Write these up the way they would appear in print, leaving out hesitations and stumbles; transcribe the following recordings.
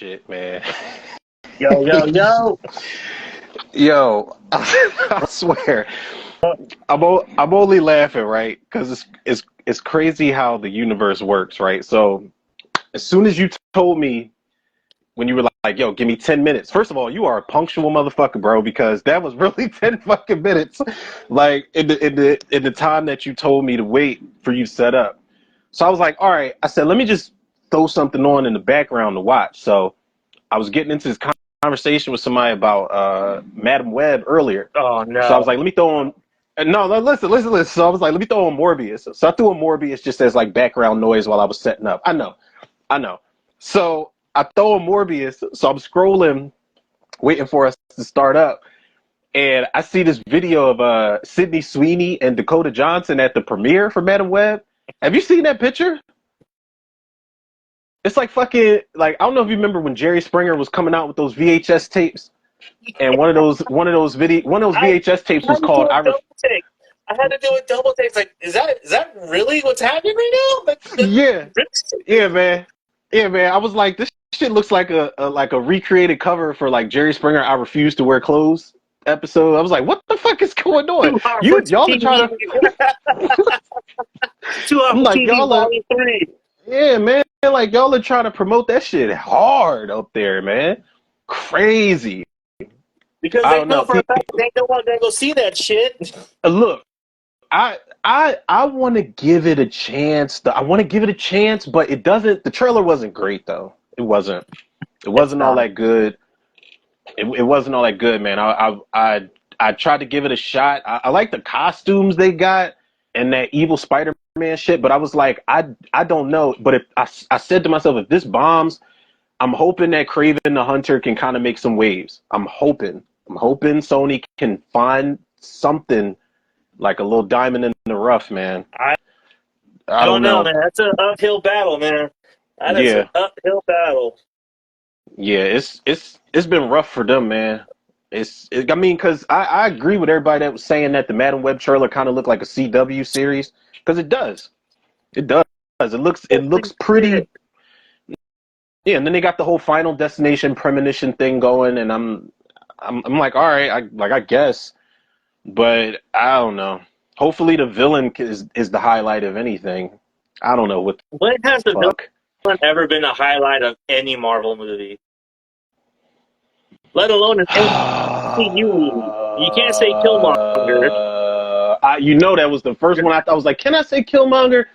shit, man. Yo. Yo, I swear, I'm only laughing, right? Because it's crazy how the universe works, right? So as soon as you told me when you were like, yo, give me 10 minutes. First of all, you are a punctual motherfucker, bro, because that was really 10 fucking minutes. Like in the time that you told me to wait for you to set up. So I was like, all right. I said, let me just throw something on in the background to watch. So I was getting into this conversation with somebody about Madam Web earlier. Oh no. So I was like, let me throw on. No, listen. So I was like, let me throw on Morbius. So I threw on Morbius just as like background noise while I was setting up. I know. So I throw on Morbius. So I'm scrolling, waiting for us to start up. And I see this video of Sydney Sweeney and Dakota Johnson at the premiere for Madam Web. Have you seen that picture? It's like fucking like I don't know if you remember when Jerry Springer was coming out with those VHS tapes, and one of those VHS tapes was called I had to do a double take. Like, is that really what's happening right now? Yeah, man. I was like, this shit looks like a recreated cover for like Jerry Springer I Refuse to Wear Clothes episode. I was like, what the fuck is going on? Y'all are trying to 2 hours I'm like, TV y'all are Volume 3. Yeah, man. Like y'all are trying to promote that shit hard up there, man. Crazy. Because I they don't know know. for a fact they don't want to go see that shit. Look, I want to give it a chance. I want to give it a chance, but it doesn't. The trailer wasn't great though. It wasn't. It wasn't all that good. It wasn't all that good, man. I tried to give it a shot. I like the costumes they got and that evil Spider-Man shit, but I was like, I don't know. But if I said to myself, if this bombs, I'm hoping that Kraven the Hunter can kind of make some waves. I'm hoping Sony can find something like a little diamond in the rough, man. I I don't don't know, know. man. That's an uphill battle, man. That is an Yeah, uphill battle. it's been rough for them, man. I mean, because I agree with everybody that was saying that the Madam Web trailer kind of looked like a CW series, because it does. It does. It looks pretty. Yeah, and then they got the whole Final Destination premonition thing going, and I'm like, all right, I guess, but I don't know. Hopefully, the villain is the highlight of anything. I don't know what When has the the fuck. villain ever been a highlight of any Marvel movie? Let alone an MCU movie. You can't say Killmonger. You know, that was the first one I thought. I was like, can I say Killmonger?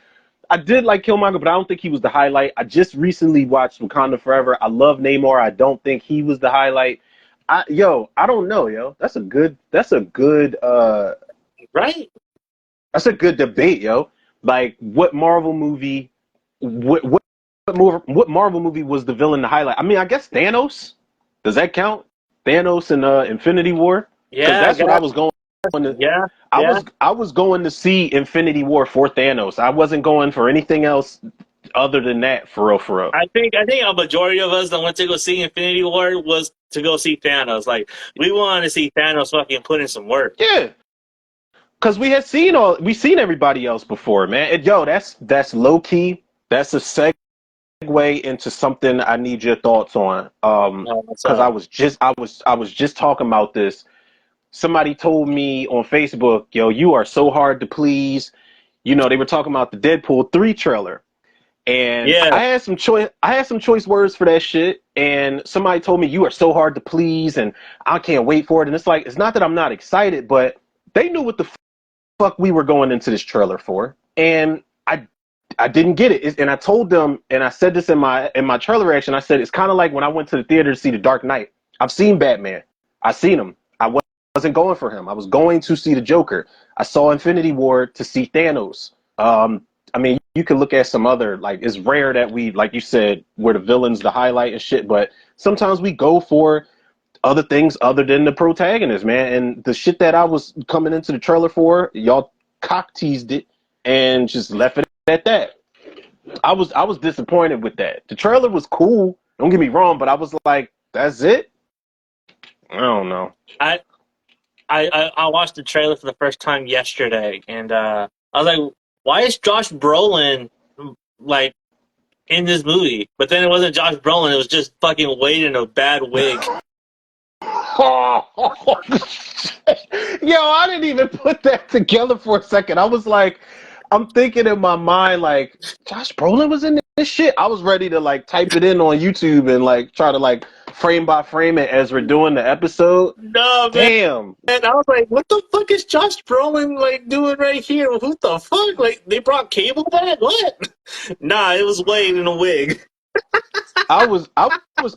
I did like Killmonger, but I don't think he was the highlight. I just recently watched Wakanda Forever. I love Namor. I don't think he was the highlight. I don't know, yo. That's a good Right? that's a good debate, yo. Like what Marvel movie what Marvel movie was the villain to highlight? I mean, I guess Thanos. Does that count? Thanos in Infinity War? Because Yeah, that's what I was going to. yeah. I was going to see Infinity War for Thanos. I wasn't going for anything else other than that, for real, for real. I think a majority of us that went to go see Infinity War was to go see Thanos. Like, we wanted to see Thanos fucking put in some work. Yeah, because we seen everybody else before, man. And, yo, that's low key. That's a segue into something I need your thoughts on. Because I was just talking about this. Somebody told me on Facebook, yo, you are so hard to please. You know, they were talking about the Deadpool 3 trailer. And Yeah. I had some choice words for that shit. And somebody told me you are so hard to please and I can't wait for it. And it's like, it's not that I'm not excited, but they knew what the fuck we were going into this trailer for. And I didn't get it. And I told them, and I said this in my trailer reaction, I said, it's kind of like when I went to the theater to see The Dark Knight. I've seen Batman. I've seen him. I wasn't going for him. I was going to see the Joker. I saw Infinity War to see Thanos. I mean, you can look at some other, like, it's rare that we, like you said, where the villain's the highlight and shit, but sometimes we go for other things other than the protagonist, man. And the shit that I was coming into the trailer for, y'all cock teased it and just left it at that. I was disappointed with that. The trailer was cool, don't get me wrong, but I was like, that's it? I don't know. I watched the trailer for the first time yesterday, and I was like, why is Josh Brolin like in this movie. But then it wasn't Josh Brolin. It was just fucking Wade in a bad wig. Oh, yo, I didn't even put that together for a second. I was like, I'm thinking in my mind, like, Josh Brolin was in this shit. I was ready to like type it in on YouTube and like try to like frame by frame it as we're doing the episode. No, man. Damn. And I was like, what the fuck is Josh Brolin like doing right here? Who the fuck? Like, they brought Cable back? What? Nah, it was Wade in a wig. I was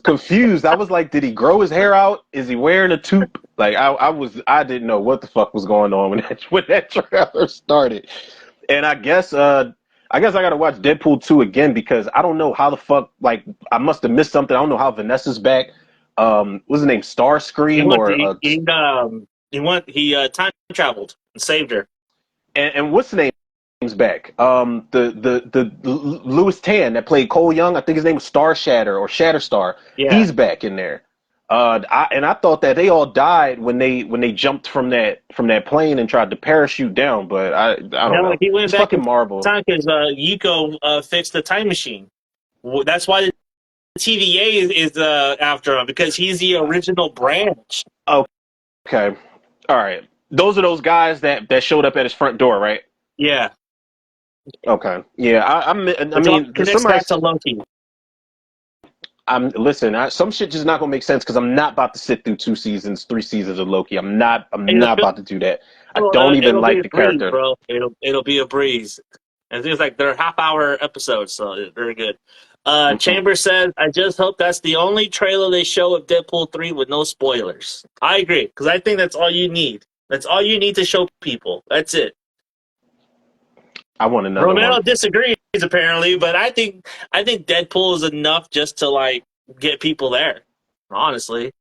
confused. I was like, did he grow his hair out? Is he wearing a toque? Like I didn't know what the fuck was going on when that trailer started. And I guess I gotta watch Deadpool 2 again because I don't know how the fuck, like, I must have missed something. I don't know how Vanessa's back. What's his name? Starscream he time traveled and saved her. And what's the name's back? The Louis Tan that played Cole Young. I think his name was Star Shatter or Shatterstar. Yeah. He's back in there. I thought that they all died when they jumped from that plane and tried to parachute down, but I don't know. He went it's back fucking Marvel. Time because Yuko fixed the time machine. That's why the TVA is after him, because he's the original branch. Okay, all right. Those are those guys that showed up at his front door, right? Yeah. Okay. Yeah. I mean, connects back to Loki. Some shit just not gonna make sense because I'm not about to sit through 3 seasons of Loki. I'm not about to do that. I don't even like the character. Bro. It'll be a breeze. And things like they're half-hour episodes, so it's very good. Chamber says, I just hope that's the only trailer they show of Deadpool 3 with no spoilers. I agree, because I think that's all you need. That's all you need to show people. That's it. I want another Romero one. disagrees, apparently, but I think Deadpool is enough just to, like, get people there, honestly.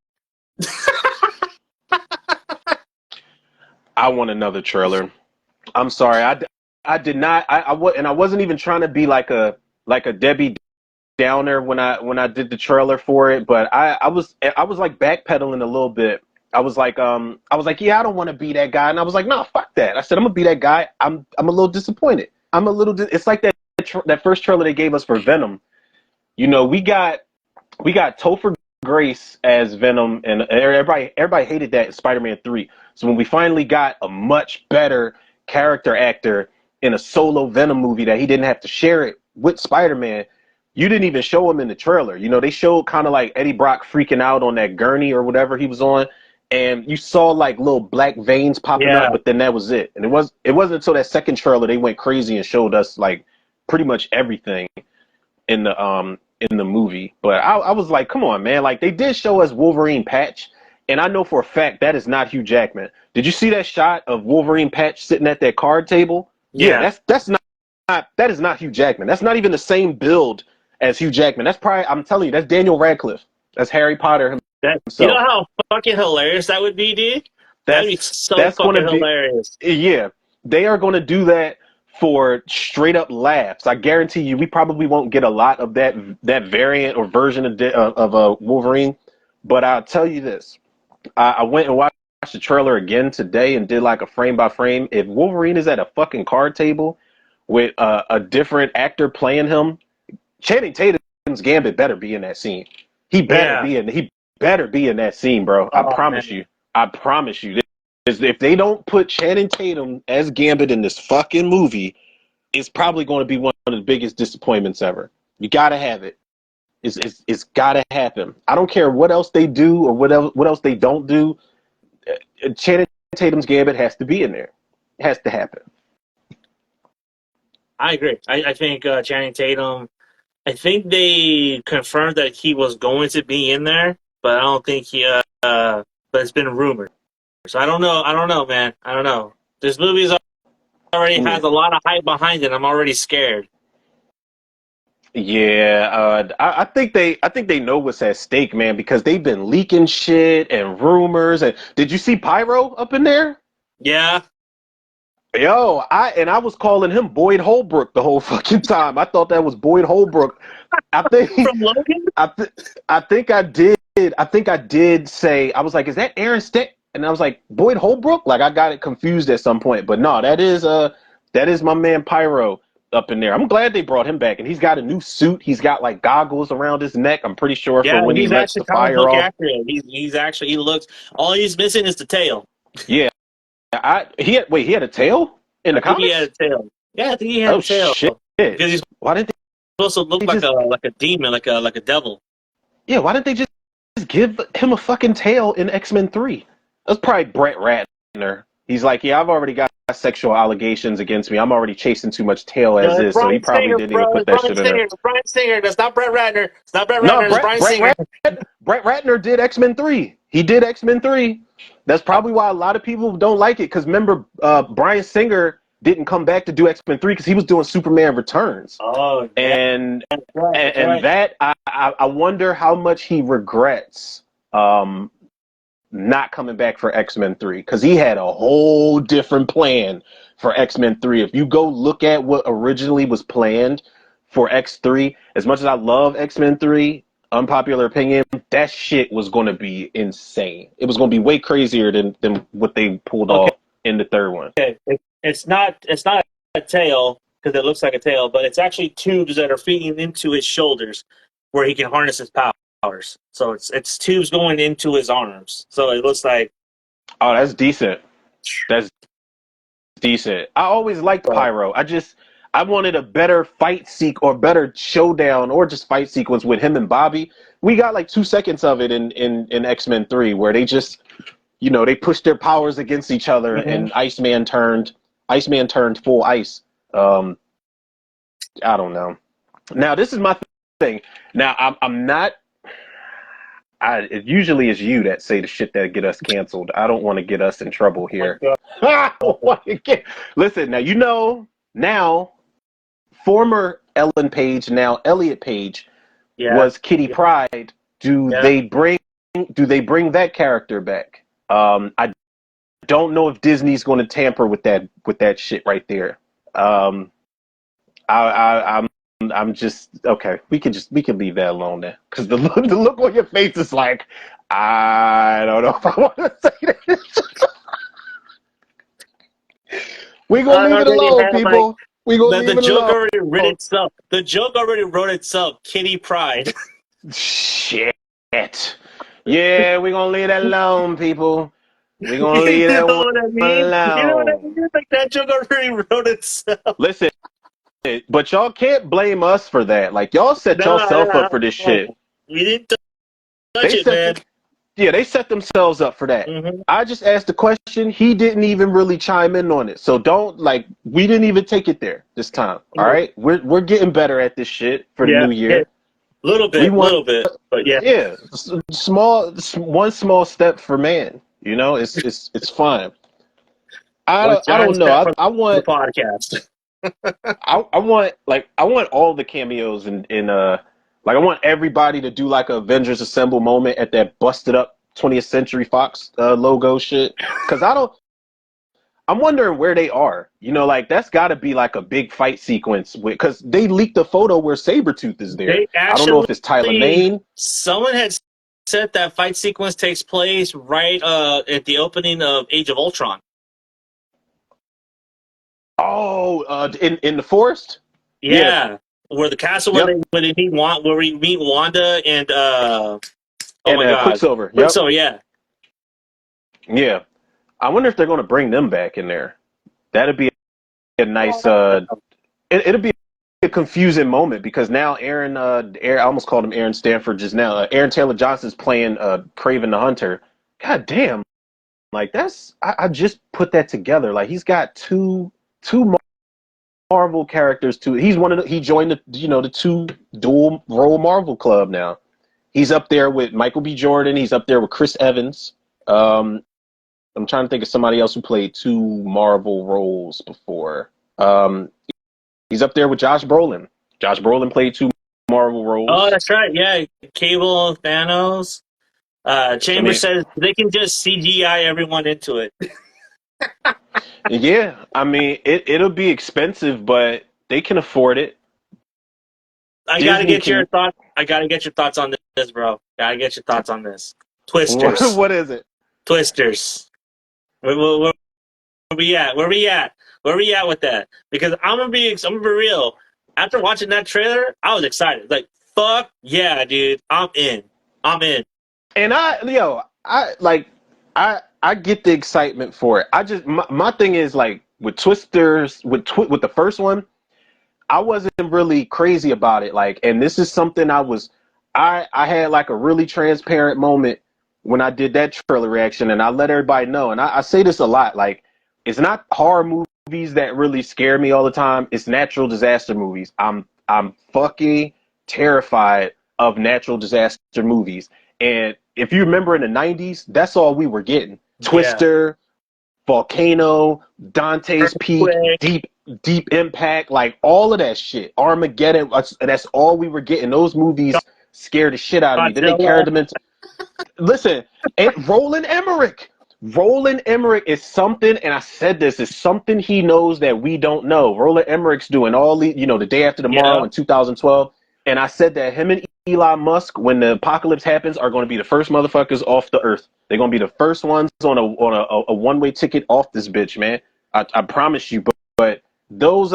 I want another trailer. I'm sorry. I did not. I wasn't even trying to be like a Debbie Downer when I did the trailer for it, but I was like backpedaling a little bit. I was like, yeah, I don't want to be that guy, and I was like, no, fuck that. I said, I'm gonna be that guy. I'm a little disappointed. It's like that first trailer they gave us for Venom. You know, we got Topher Grace as Venom, and everybody hated that in Spider-Man 3. So when we finally got a much better character actor in a solo Venom movie that he didn't have to share it with Spider-Man, you didn't even show him in the trailer. You know, they showed kind of like Eddie Brock freaking out on that gurney or whatever he was on, and you saw like little black veins popping up, but then that was it. And it wasn't until that second trailer they went crazy and showed us like pretty much everything in the movie. But I was like, come on, man. Like, they did show us Wolverine patch, and I know for a fact that is not Hugh Jackman. Did you see that shot of Wolverine patch sitting at that card table? Yeah, that is not Hugh Jackman. That's not even the same build as Hugh Jackman. That's probably, I'm telling you, that's Daniel Radcliffe. That's Harry Potter himself. You know how fucking hilarious that would be, dude? That'd be so fucking hilarious. Yeah, they are going to do that for straight up laughs. I guarantee you, we probably won't get a lot of that variant or version of Wolverine. But I'll tell you this: I went and watched the trailer again today and did like a frame by frame. If Wolverine is at a fucking card table with a different actor playing him, Channing Tatum's Gambit better be in that scene. He better be in that scene, bro. I promise you. I promise you. If they don't put Channing Tatum as Gambit in this fucking movie, it's probably going to be one of the biggest disappointments ever. You got to have it. It's got to happen. I don't care what else they do or what else they don't do. Channing Tatum's Gambit has to be in there. It has to happen. I agree. I think Channing Tatum, I think they confirmed that he was going to be in there, but I don't think but it's been rumored. So I don't know, man. I don't know. This movie already has a lot of hype behind it. I'm already scared. Yeah, I think they know what's at stake, man, because they've been leaking shit and rumors. And did you see Pyro up in there? Yeah. Yo, I was calling him Boyd Holbrook the whole fucking time. I thought that was Boyd Holbrook. I think from Logan. I think I did say, I was like, is that Aaron Stick? And I was like, Boyd Holbrook? Like, I got it confused at some point. But no, that is my man Pyro. up in there. I'm glad they brought him back, and he's got a new suit. He's got like goggles around his neck. I'm pretty sure for Yeah, when he he's lets actually the comic fire book off. accurate. He's actually he looks. All he's missing is the tail. Yeah, he had a tail in the I think he had comics. a tail. Yeah, I think he had Oh a tail shit! because he's Why didn't supposed to look they just? like a demon, like a devil. Yeah, why didn't they just give him a fucking tail in X-Men 3? That's probably Brett Ratner. He's like, yeah, I've already got sexual allegations against me. I'm already chasing too much tail No, as it's is, so he Brian probably Singer, didn't even bro. put It's that Brian shit in there. Singer. It's Brian Singer. That's not Brett Ratner. It's not Brett No, Ratner. It's Brian Singer. Brett Ratner did X-Men 3. He did X-Men 3. That's probably why a lot of people don't like it. Because remember, Bryan Singer didn't come back to do X-Men 3 because he was doing Superman Returns, Oh, yeah. and That's right. That's and right. that I wonder how much he regrets not coming back for X-Men 3 because he had a whole different plan for X-Men 3. If you go look at what originally was planned for X3, as much as I love X-Men 3, unpopular opinion, that shit was going to be insane. It was going to be way crazier than what they pulled Okay. off in the third one. It's not a tail because it looks like a tail, but it's actually tubes that are feeding into his shoulders where he can harness his powers. So it's tubes going into his arms. So it looks like Oh, that's decent. That's decent. I always liked Pyro. I wanted a better better showdown or just fight sequence with him and Bobby. We got like 2 seconds of it in X-Men 3 where they just, they pushed their powers against each other and Iceman turned full ice. I don't know. Now this is my thing. Now I'm not. It usually is you that say the shit that get us canceled. I don't want to get us in trouble here. I don't want to get. Listen, now former Ellen Page, now Elliot Page, was Kitty Pryde. Do they bring that character back? I don't know if Disney's going to tamper with that shit right there. I'm just okay. We can leave that alone then, because the look on your face is like, I don't know if I want to say this. We gonna leave it alone, people. We gonna leave the it joke alone. already wrote itself. The joke already wrote itself. Kitty Pryde. Shit. Yeah, we gonna leave that alone, people. We gonna leave that one what I mean? alone. You know what I mean? Like that joke already wrote itself. Listen, but y'all can't blame us for that. Like y'all set yourself up for this shit. We didn't touch it, man. They set themselves up for that. Mm-hmm. I just asked the question. He didn't even really chime in on it. So we didn't even take it there this time. All right? We're getting better at this shit for the new year. Little bit, but yeah. Yeah, one small step for man. It's fine. I don't know. I want the podcast. I want all the cameos I want everybody to do like a Avengers Assemble moment at that busted up 20th Century Fox logo shit. Because I'm wondering where they are. That's got to be like a big fight sequence because they leaked a photo where Sabretooth is there. I don't know if it's Tyler Mane. Someone had said that fight sequence takes place right at the opening of Age of Ultron. Oh, in the forest? Yeah. Where the castle where we meet Wanda and Quicksilver. Quicksilver, yeah. Yeah. I wonder if they're going to bring them back in there. That'd be a nice it'll be a confusing moment because now Aaron I almost called him Aaron Stanford just now. Aaron Taylor Johnson's playing Kraven the Hunter. God damn. Like I just put that together. Like he's got two Marvel characters too. He joined the two dual role Marvel club now. He's up there with Michael B. Jordan. He's up there with Chris Evans. I'm trying to think of somebody else who played two Marvel roles before. He's up there with Josh Brolin. Josh Brolin played two Marvel roles. Oh, that's right. Yeah, Cable, Thanos. Chambers says they can just CGI everyone into it. Yeah, I mean it'll be expensive, but they can afford it. I gotta get your thoughts on this, bro. Gotta get your thoughts on this. Twisters. What is it? Twisters. We're we at? Where we at? Where we at with that? Because I'm gonna be real. After watching that trailer, I was excited. Like, fuck yeah, dude, I'm in. I'm in. And I get the excitement for it. I just my thing is like with Twisters with the first one, I wasn't really crazy about it. Like, and this is something I had like a really transparent moment when I did that trailer reaction, and I let everybody know. And I say this a lot. Like, it's not horror movies that really scare me all the time. It's natural disaster movies. I'm fucking terrified of natural disaster movies. And if you remember in the '90s, that's all we were getting. Yeah. Twister, Volcano, Dante's Peak, Earthquake. Deep Impact, like all of that shit. Armageddon, that's all we were getting. Those movies scared the shit out of me. Then they Godzilla. carried them into. Listen, and Roland Emmerich. Roland Emmerich is something, and I said this, is something he knows that we don't know. Roland Emmerich's doing all the, The Day After Tomorrow Yeah. in 2012. And I said that him and Elon Musk, when the apocalypse happens, are going to be the first motherfuckers off the earth. They're going to be the first ones on a one-way ticket off this bitch, man. I promise you. But those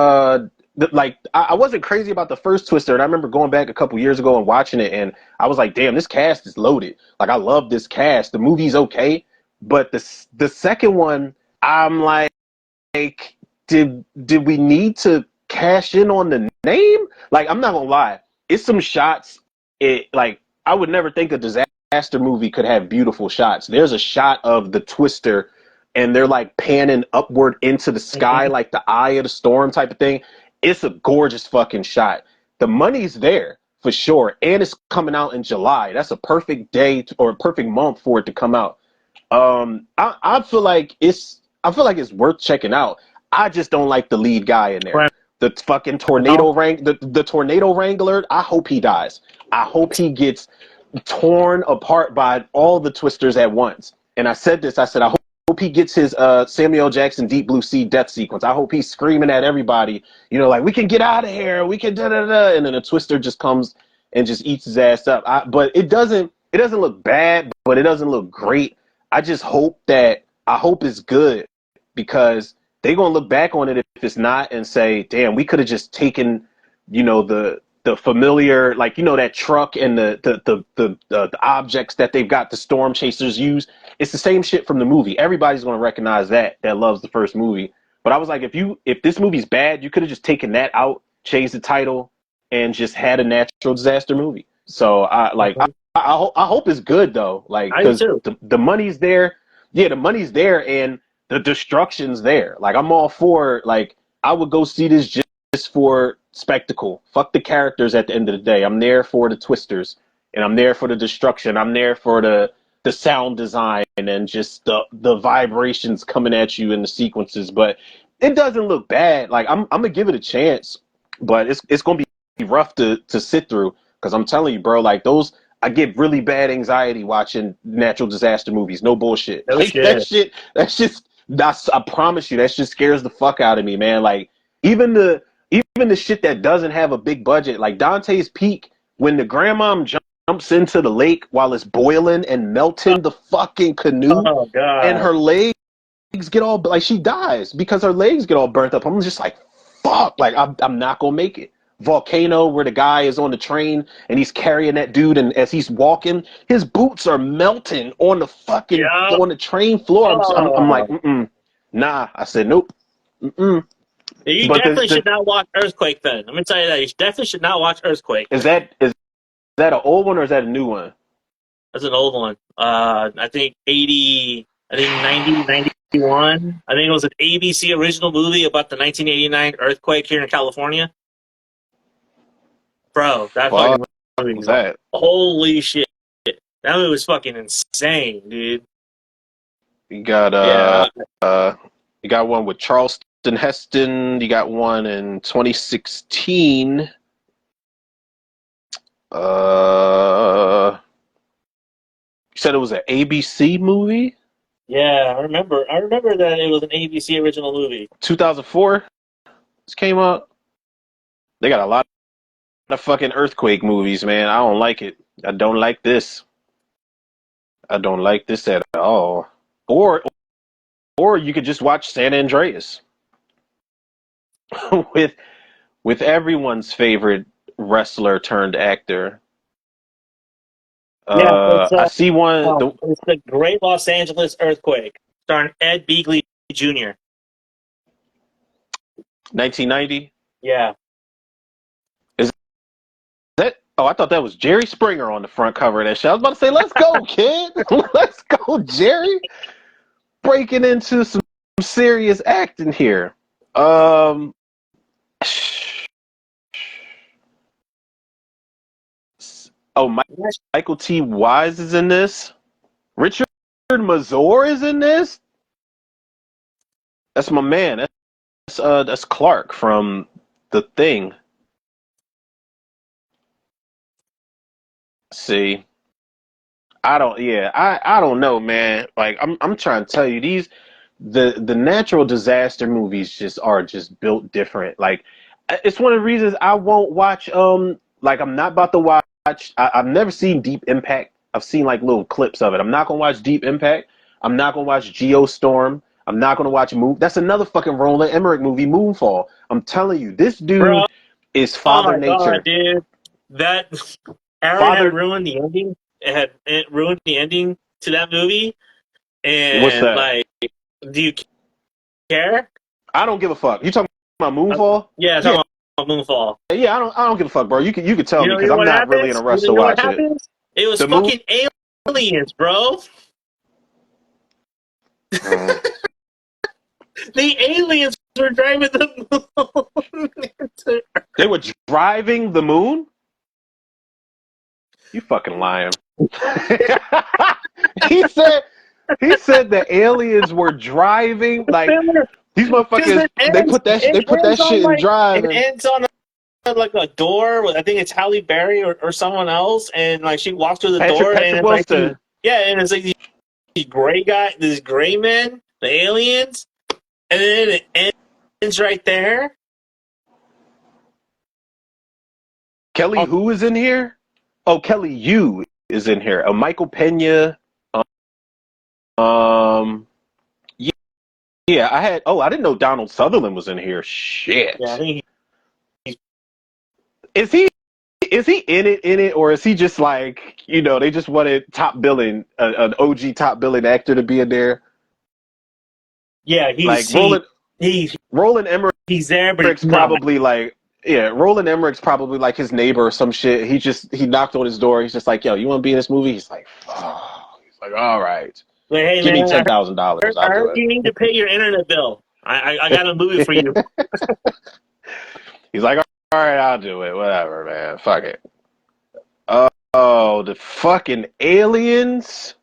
I wasn't crazy about the first Twister, and I remember going back a couple years ago and watching it, and I was like, damn, this cast is loaded. Like, I love this cast. The movie's okay, but the second one, I'm like, did we need to cash in on the name? Like, I'm not gonna lie, it's some shots. I would never think a disaster movie could have beautiful shots. There's a shot of the Twister, and they're like panning upward into the sky, like the eye of the storm type of thing. It's a gorgeous fucking shot. The money's there for sure, and it's coming out in July. That's a perfect day or a perfect month for it to come out. I feel like it's worth checking out. I just don't like the lead guy in there. Right. The fucking the tornado wrangler. I hope he dies. I hope he gets torn apart by all the Twisters at once. And I said this. I said I hope he gets his Samuel Jackson Deep Blue Sea death sequence. I hope he's screaming at everybody, like, we can get out of here, we can da da da, and then a Twister just comes and just eats his ass up. But it doesn't look bad, but it doesn't look great. I hope it's good, because they're gonna look back on it if it's not and say, damn, we could have just taken, the familiar, like, that truck and the objects that they've got the storm chasers use. It's the same shit from the movie. Everybody's gonna recognize that loves the first movie. But I was like, if this movie's bad, you could have just taken that out, changed the title, and just had a natural disaster movie. So I hope it's good though, like, I do because too. the money's there. Yeah, the money's there, and the destruction's there. Like, I'm all for, like, I would go see this just for spectacle. Fuck the characters at the end of the day. I'm there for the Twisters, and I'm there for the destruction. I'm there for the sound design and just the vibrations coming at you in the sequences. But it doesn't look bad. Like, I'm gonna give it a chance, but it's gonna be rough to sit through, because I'm telling you, bro, like, those, I get really bad anxiety watching natural disaster movies. No bullshit. No Like, shit. I promise you, that shit scares the fuck out of me, man. Like, even the shit that doesn't have a big budget, like Dante's Peak, when the grandma jumps into the lake while it's boiling and melting the fucking canoe, Oh and god. her legs get all, like, she dies because her legs get all burnt up. I'm just like, fuck, like, I'm not gonna make it. Volcano, where the guy is on the train and he's carrying that dude, and as he's walking, his boots are melting on Yeah. the train floor. I'm like, Oh. nah. I said nope. Mm-mm. You But definitely should not watch Earthquake then. I'm gonna tell you that. You definitely should not watch Earthquake. is that an old one or is that a new one? That's an old one. I think 80, I think 90, 91. I think it was an ABC original movie about the 1989 earthquake here in California. Bro, that Fuck fucking movie was is like, that? holy shit. That movie was fucking insane, dude. You got Yeah. you got one with Charleston Heston. You got one in 2016. You said it was an ABC movie? Yeah, I remember. I remember that it was an ABC original movie. 2004. This came out. They got a lot of fucking earthquake movies, man. I don't like it. I don't like this. I don't like this at all. Or you could just watch San Andreas with everyone's favorite wrestler turned actor. Yeah, I see one. it's the Great Los Angeles Earthquake, starring Ed Begley Jr. 1990. Yeah. Is that? Oh, I thought that was Jerry Springer on the front cover of that shit. I was about to say, "Let's go, kid! Let's go, Jerry!" Breaking into some serious acting here. Um, oh, Michael T. Wise is in this. Richard Mazur is in this. That's my man. That's Clark from The Thing. See, I don't know, man. Like I'm trying to tell you, the natural disaster movies are just built different. Like it's one of the reasons I won't watch like I'm not about to watch I've never seen Deep Impact. I've seen like little clips of it. I'm not gonna watch Deep Impact. I'm not gonna watch Geostorm. I'm not gonna watch Moon. That's another fucking Roland Emmerich movie, Moonfall. I'm telling you, this Bro, dude is oh Father my god, Nature. dude. That Aaron had Father, ruined the ending. It ruined the ending to that movie. what's And that? like, do you care? I don't give a fuck. You talking about Moonfall? Yeah, Yeah, talking about Moonfall. yeah. I don't give a fuck, bro. You could tell You me know, because I'm what not really in happens? a rush to You know what watch it. happens? It was The moon. fucking aliens, bro. Mm. The aliens were driving the moon. They were driving the moon. You fucking lying. he said he said the aliens were driving like these Because motherfuckers. They put that shit in drive it and ends on like a door with, I think it's Halle Berry or someone else, and like she walks through the door, and Patrick it's like Wilson. and it's like these gray guy, these gray men, the aliens, and then it ends right there. Kelly, who is in here? Oh, Kelly, you is in here. Michael Pena. Um, yeah, yeah. I had. Oh, I didn't know Donald Sutherland was in here. Yeah, I Shit. think Is he? Is he in it, or is he just like they just wanted top billing, an OG top billing actor to be in there? Like he's Roland Emmerich's he's there, but he's not. probably like Roland Emmerich's probably like his neighbor or some shit. He knocked on his door. He's just like, yo, you want to be in this movie? He's like, oh. He's like, all right, But hey, give me man, $10,000. I I'll do heard it. you need to pay your internet bill. I got a movie for you. He's like, all right, I'll do it. Whatever, man. Fuck it. Oh, the fucking aliens.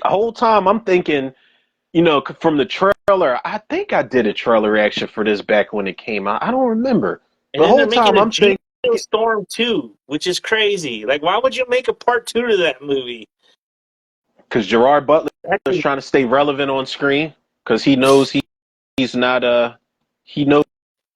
The whole time I'm thinking, from the trailer, I think I did a trailer reaction for this back when it came out. I don't remember. And The then they're whole making time a I'm thinking, Geostorm 2, which is crazy. Like, why would you make a part 2 to that movie? because Gerard Butler is trying to stay relevant on screen, because he knows he's not he knows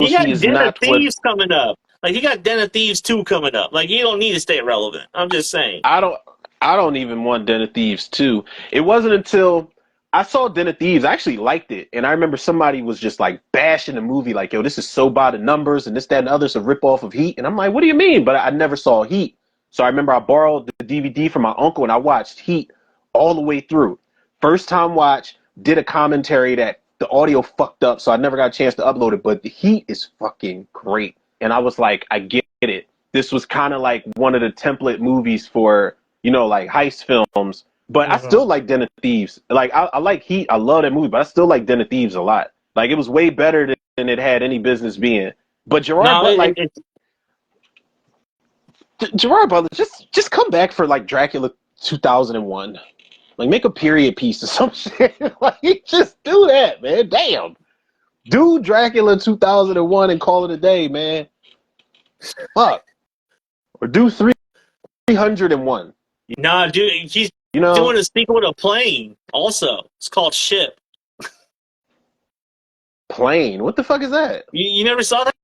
You got he is Den of not what Thieves coming up. Like, you got Den of Thieves 2 coming up. Like, you don't need to stay relevant. I'm just saying. I don't even want Den of Thieves 2. It wasn't until I saw Den of Thieves, I actually liked it. And I remember somebody was just like bashing the movie, like, yo, this is so by the numbers and this, that, and the other's a ripoff of Heat. And I'm like, what do you mean? But I never saw Heat. So I remember I borrowed the DVD from my uncle and I watched Heat all the way through. First time watch, did a commentary that the audio fucked up, so I never got a chance to upload it. But the Heat is fucking great. And I was like, I get it. This was kind of like one of the template movies for like heist films. But I still like Den of Thieves. Like I like Heat. I love that movie, but I still like Den of Thieves a lot. Like it was way better than it had any business being. But Gerard Butler, just come back for like Dracula 2001. Like make a period piece or some shit. Like just do that, man. Damn. Do Dracula 2001 and call it a day, man. Fuck. Or do 301. Nah, dude, he's doing a sequel to Plane. Also, it's called Ship. Plane? What the fuck is that? You never saw that?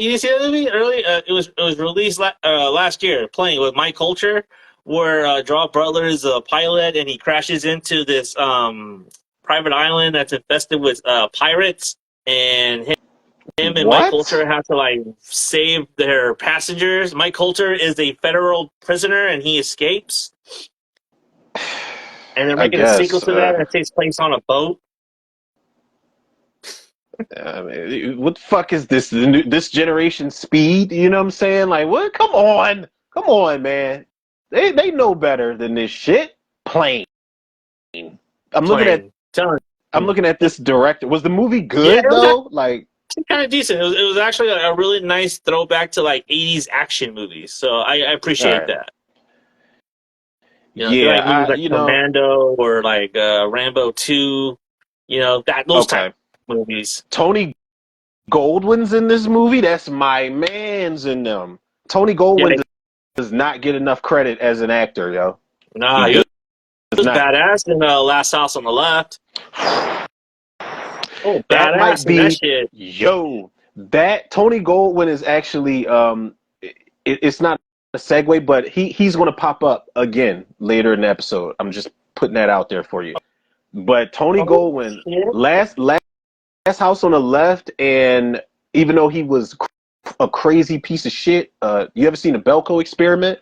You didn't see that movie early? It was released last year. Plane with Mike Colcher, where Gerard Butler is a pilot and he crashes into this private island that's infested with pirates, and him and Mike Coulter What? have to like save their passengers. Mike Coulter is a federal prisoner and he escapes. And they're I making a sequel guess. to that that takes place on a boat. I mean, what the fuck is this? This generation speed? You know what I'm saying? Like, what? Come on, man. They know better than this shit. Plain. I'm looking at Plane. Telling I'm you. looking at this director. Was the movie Yeah, good it was though? Like, actually kind of decent. It was actually a really nice throwback to like 80s action movies. So I all appreciate right. that. You know, if you like movies Yeah, like Commando or like Rambo 2, you know, those type okay. of movies. Tony Goldwyn's in this movie. That's my man's in them. Tony Yeah, Goldwyn does not get enough credit as an actor, yo. nah, He he does was not. badass in Last House on the Left. Oh, That badass might in that be, shit. yo, that Tony Goldwyn is actually, it's not a segue, but he's going to pop up again later in the episode. I'm just putting that out there for you. But Tony Oh, Goldwyn, shit. last House on the Left, and even though he was a crazy piece of shit, you ever seen the Belko Experiment?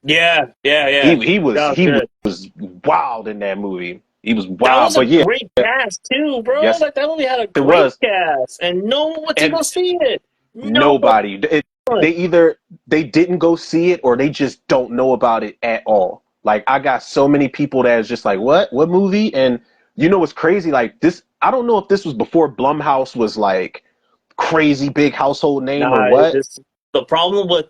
Yeah. He That was was he good. was wild in that movie. He was That wild, was a but yeah, great cast too, bro. yes, Like that movie had a it great was. cast, and no one went to And go see it. No nobody. one. They either they didn't go see it or they just don't know about it at all. Like I got so many people that is just like, what movie? And you know what's crazy? Like this, I don't know if this was before Blumhouse was like crazy big household name or Nah, what. the problem with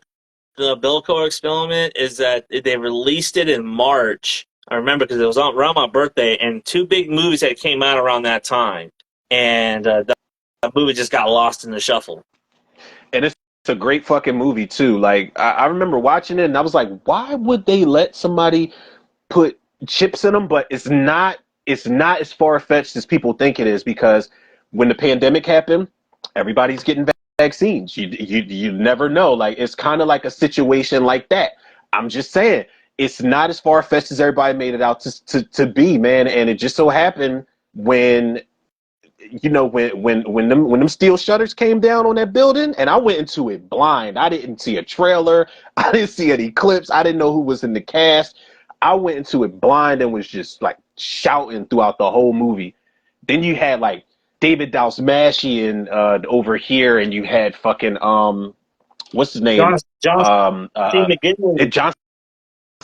the Bilko experiment is that they released it in March. I remember because it was around my birthday, and two big movies that came out around that time, and that movie just got lost in the shuffle. And it's a great fucking movie too. Like I remember watching it and I was like, why would they let somebody put chips in them? But it's not as far fetched as people think it is, because when the pandemic happened, everybody's getting vaccines. You never know. Like it's kind of like a situation like that. I'm just saying it's not as far fetched as everybody made it out to be, man. And it just so happened when when them steel shutters came down on that building, and I went into it blind. I didn't see a trailer. I didn't see any clips. I didn't know who was in the cast. I went into it blind and was just like shouting throughout the whole movie. Then you had like David Dalsmashian over here, and you had fucking what's his name? John C. McGinley. John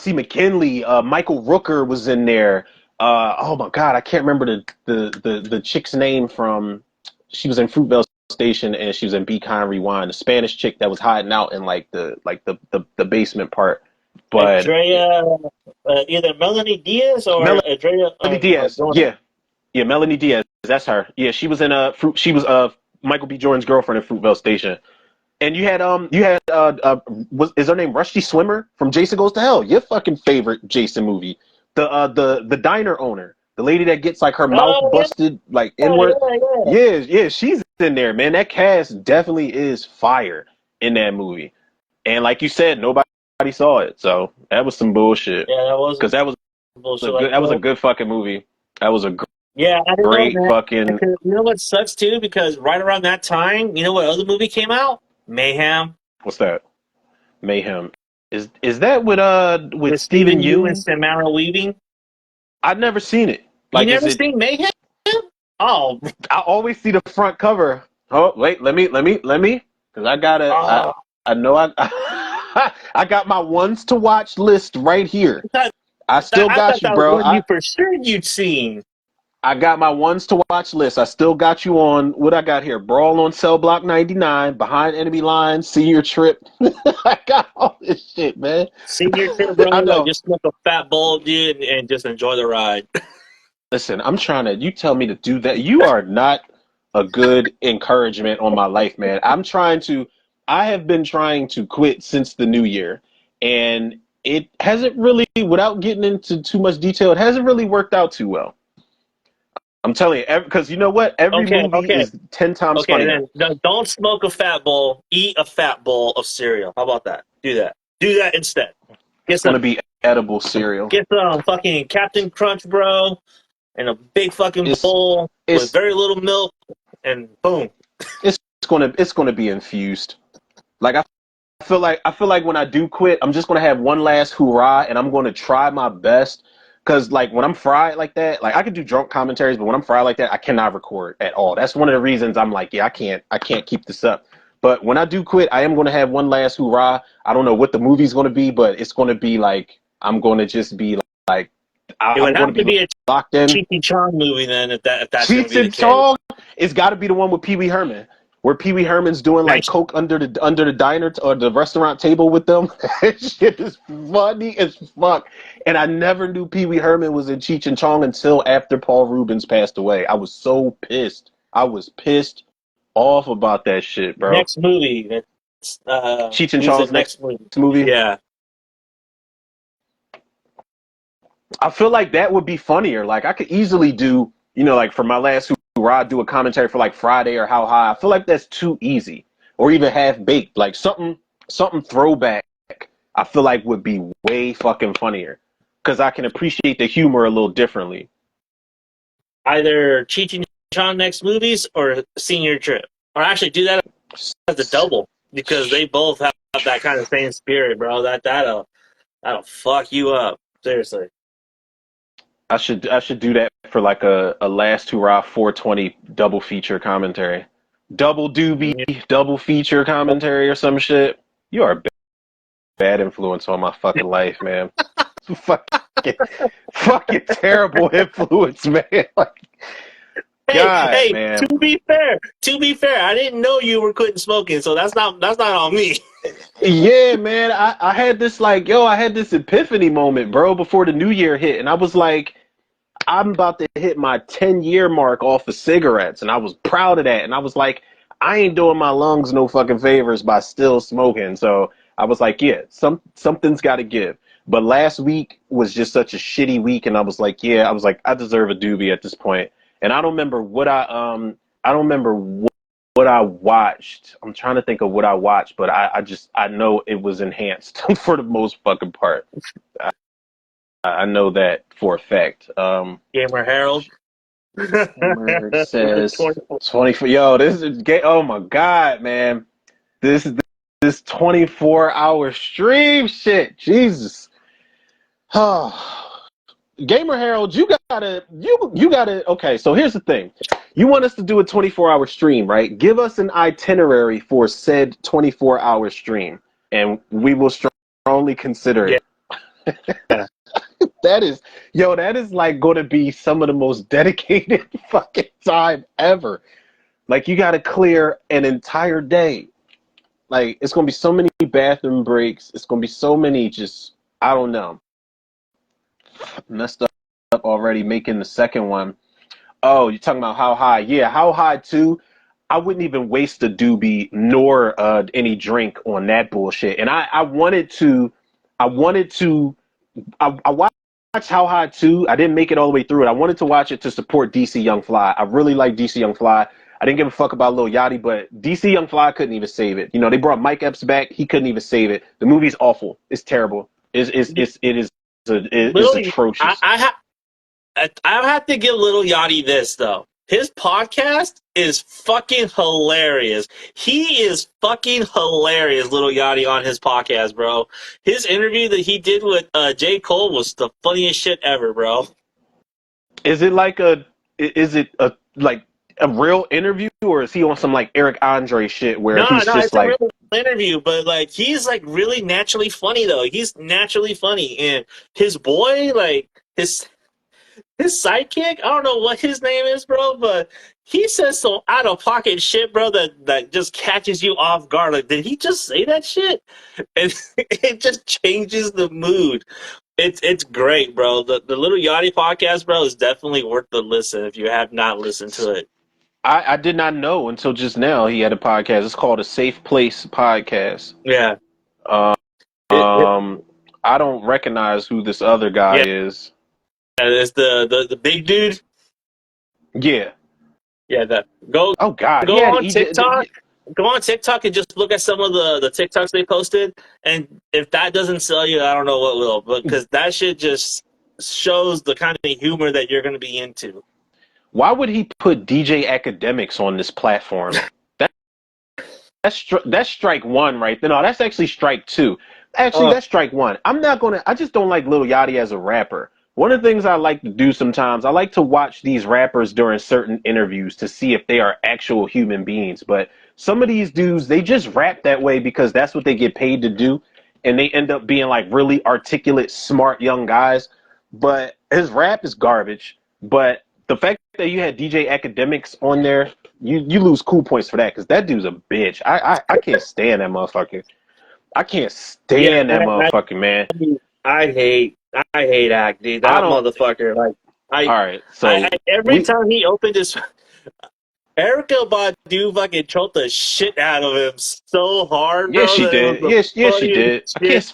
C. McKinley. Michael Rooker was in there. Oh my god, I can't remember the chick's name from. She was in Fruitvale Station and she was in Be Kind Rewind. The Spanish chick that was hiding out in like the basement part. But Andrea, either Melanie Diaz or Melanie Andrea Diaz, Jordan. yeah, Melanie Diaz, that's her. Yeah, she was in She was Michael B. Jordan's girlfriend in Fruitvale Station. And is her name Rusty Swimmer from Jason Goes to Hell? Your fucking favorite Jason movie. The diner owner, the lady that gets like her mouth Oh busted like yeah, inward. yeah. Yeah, she's in there, man. That cast definitely is fire in that movie. And like you said, nobody saw it, so that was some bullshit. Yeah, that was Because bullshit. Like, a good fucking movie. That was a yeah, I don't know, great man. fucking. Because you know what sucks too? Because right around that time, you know what other movie came out? Mayhem What's that? Mayhem. Is that with with Stephen Stephen Yu and Yeun? Samara Weaving. I've never seen it. You Like, is never it? seen Mayhem? Oh, I always see the front cover. Oh wait, let me, because I gotta. oh. I know I. I got my ones to watch list right here. I still I got thought you, that was bro. one you for sure you'd seen. I got my ones to watch list. I still got you on what I got here. Brawl on Cell Block 99, Behind Enemy Lines, Senior Trip. I got all this shit, man. Senior trip, bro. I Like know. just smoke a fat bowl, dude, and just enjoy the ride. Listen, I'm trying to. You tell me to do that. You are not a good encouragement on my life, man. I have been trying to quit since the new year, and it hasn't really, without getting into too much detail, it hasn't really worked out too well. I'm telling you, because you know what? Every movie Okay. is 10 times Okay, funnier. then no, don't smoke a fat bowl. Eat a fat bowl of cereal. How about that? Do that. Do that instead. Get It's going to some be edible cereal. Get some fucking Captain Crunch, bro, in a big fucking It's bowl with it's very little milk, and boom. it's gonna be infused. Like I feel like when I do quit, I'm just gonna have one last hurrah, and I'm gonna try my best. Cause like when I'm fried like that, like I could do drunk commentaries, but when I'm fried like that, I cannot record at all. That's one of the reasons I'm like, yeah, I can't keep this up. But when I do quit, I am gonna have one last hurrah. I don't know what the movie's gonna be, but it's gonna be like I'm gonna just be like It I'm would gonna have to be be a locked in. Cheech and Chong movie then, if that's going to Cheech be the and case. Chong, it's got to be the one with Pee Wee Herman, where Pee Wee Herman's doing like Nice. coke under the diner or the restaurant table with them. That shit is funny as fuck. And I never knew Pee Wee Herman was in Cheech and Chong until after Paul Rubens passed away. I was so pissed. I was pissed off about that shit, bro. Next movie. That's, Cheech and who's the Chong's next next movie? movie. Yeah. I feel like that would be funnier. Like I could easily do, like for my last hoorah, I'd do a commentary for like Friday or How High. I feel like that's too easy, or even Half Baked. Like something throwback. I feel like would be way fucking funnier because I can appreciate the humor a little differently. Either Cheech and Chong next movies or Senior Trip. Or actually do that as a double because they both have that kind of same spirit, bro. That'll fuck you up. Seriously. I should do that for like a last hoorah 420 double feature commentary, double doobie double feature commentary or some shit. You are a bad influence on my fucking life, man. fucking terrible influence, man. Like, God, Hey, man. to be fair, I didn't know you were quitting smoking, so that's not on me. Yeah, man. I had this I had this epiphany moment, bro, before the new year hit, and I was like, I'm about to hit my 10-year mark off of cigarettes, and I was proud of that. And I was like, I ain't doing my lungs no fucking favors by still smoking. So I was like, yeah, something's got to give. But last week was just such a shitty week, and I was like, I deserve a doobie at this point. And I don't remember what I watched. I'm trying to think of what I watched, but I know it was enhanced for the most fucking part. I know that for a fact. Gamer Harold. Gamer says 24. Yo, this is gay. Oh my god, man. This 24-hour stream shit. Jesus. Gamer Harold, you gotta. Okay, so here's the thing. You want us to do a 24-hour stream, right? Give us an itinerary for said 24-hour stream, and we will strongly consider it. Yeah. That is like going to be some of the most dedicated fucking time ever. Like you got to clear an entire day. Like it's going to be so many bathroom breaks. It's going to be so many just, I don't know. Messed up already making the second one. Oh, you're talking about How High. Yeah, How High too. I wouldn't even waste a doobie nor any drink on that bullshit. And I wanted to, I watched How High 2. I didn't make it all the way through it. I wanted to watch it to support DC Young Fly. I really like DC Young Fly. I didn't give a fuck about Lil Yachty, but DC Young Fly couldn't even save it. They brought Mike Epps back. He couldn't even save it. The movie's awful. It's terrible. It is atrocious. I have to give Little Yachty this though. His podcast is fucking hilarious. He is fucking hilarious, Little Yachty, on his podcast, bro. His interview that he did with J. Cole was the funniest shit ever, bro. Is it like a real interview, or is he on some like Eric Andre shit where he's just it's a like real interview, but like he's like really naturally funny though. He's naturally funny, and his boy, like his sidekick, I don't know what his name is, bro, but he says some out of pocket shit, bro, that just catches you off guard. Like, did he just say that shit? And it just changes the mood. It's great, bro. The Little Yachty podcast, bro, is definitely worth the listen if you have not listened to it. I did not know until just now he had a podcast. It's called A Safe Place Podcast. Yeah. I don't recognize who this other guy is. It's the big dude. Yeah. Yeah, Oh God. go on TikTok. go on TikTok and just look at some of the TikToks they posted, and if that doesn't sell you, I don't know what will. Because that shit just shows the kind of humor that you're going to be into. Why would he put DJ Academics on this platform? That's strike one right there. No, that's actually strike two. Actually, that's strike one. I just don't like Lil Yachty as a rapper. One of the things I like to do sometimes, I like to watch these rappers during certain interviews to see if they are actual human beings. But some of these dudes, they just rap that way because that's what they get paid to do. And they end up being like really articulate, smart young guys. But his rap is garbage. But the fact that you had DJ Academics on there, you lose cool points for that because that dude's a bitch. I can't stand that motherfucker. I can't stand that motherfucker, man. I hate Act, dude. That motherfucker. Like, all right. So every time he opened his, Erykah Badu fucking choked the shit out of him so hard, bro. Yeah, she did. Yes, she did.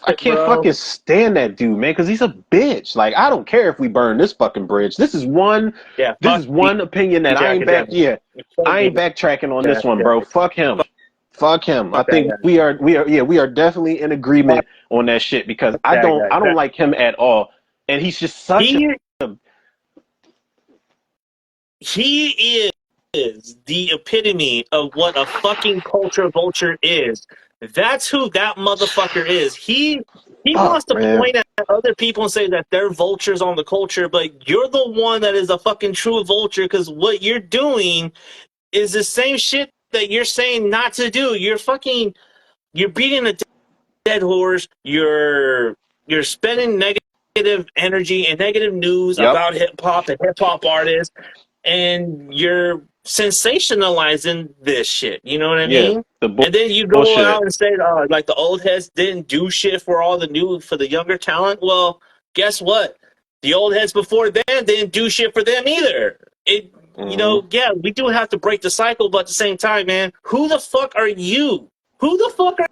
I can't fucking stand that dude, man, because he's a bitch. Like, I don't care if we burn this fucking bridge. This is one opinion that I ain't backtracking on this one, bro. Fuck him. Fuck him. I think we are definitely in agreement on that shit because I don't like him at all. And he's just such he is the epitome of what a fucking culture vulture is. That's who that motherfucker is. He wants to point at other people and say that they're vultures on the culture, but you're the one that is a fucking true vulture because what you're doing is the same shit that you're saying not to do. You're beating a dead horse. You're spending negative energy and negative news about hip hop and hip hop artists, and you're sensationalizing this shit. You know what I mean? And then you go out and say, like the old heads didn't do shit for the younger talent. Well, guess what? The old heads before then didn't do shit for them either. You know, yeah, we do have to break the cycle, but at the same time, man, who the fuck are you? Who the fuck are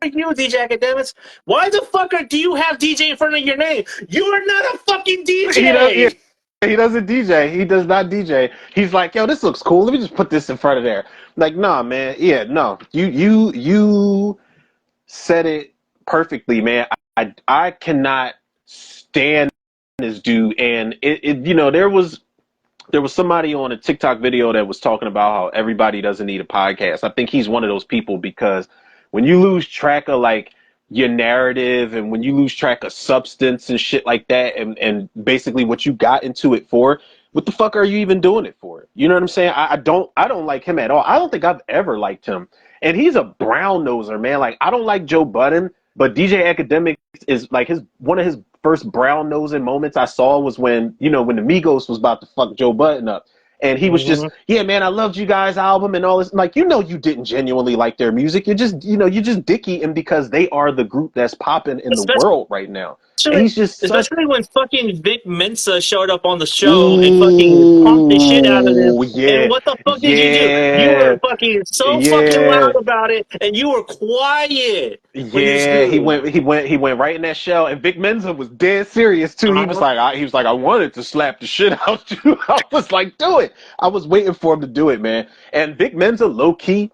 you, DJ Akademics? Why the fuck do you have DJ in front of your name? You are not a fucking DJ! He doesn't DJ. He does not DJ. He's like, yo, this looks cool. Let me just put this in front of there. Like, nah, man. Yeah, no. You said it perfectly, man. I cannot stand this dude. And there was somebody on a TikTok video that was talking about how everybody doesn't need a podcast. I think he's one of those people because when you lose track of like your narrative and when you lose track of substance and shit like that and basically what you got into it for, what the fuck are you even doing it for? You know what I'm saying? I don't like him at all. I don't think I've ever liked him. And he's a brown noser, man. Like, I don't like Joe Budden, but DJ Academics is like one of his first brown nosing moments I saw was when the Migos was about to fuck Joe Budden up. And he was just, yeah, man, I loved you guys' album and all this. Like, you didn't genuinely like their music. You're just, you're just dick-eating because they are the group that's popping in the world right now. And he's just especially when fucking Vic Mensa showed up on the show and fucking pumped the shit out of him. Yeah, and what the fuck did you do? You were fucking so fucking loud about it, and you were quiet. Yeah, he went right in that shell, and Vic Mensa was dead serious too. He was like, I wanted to slap the shit out you. I was like, do it. I was waiting for him to do it, man. And Vic Mensa, low key,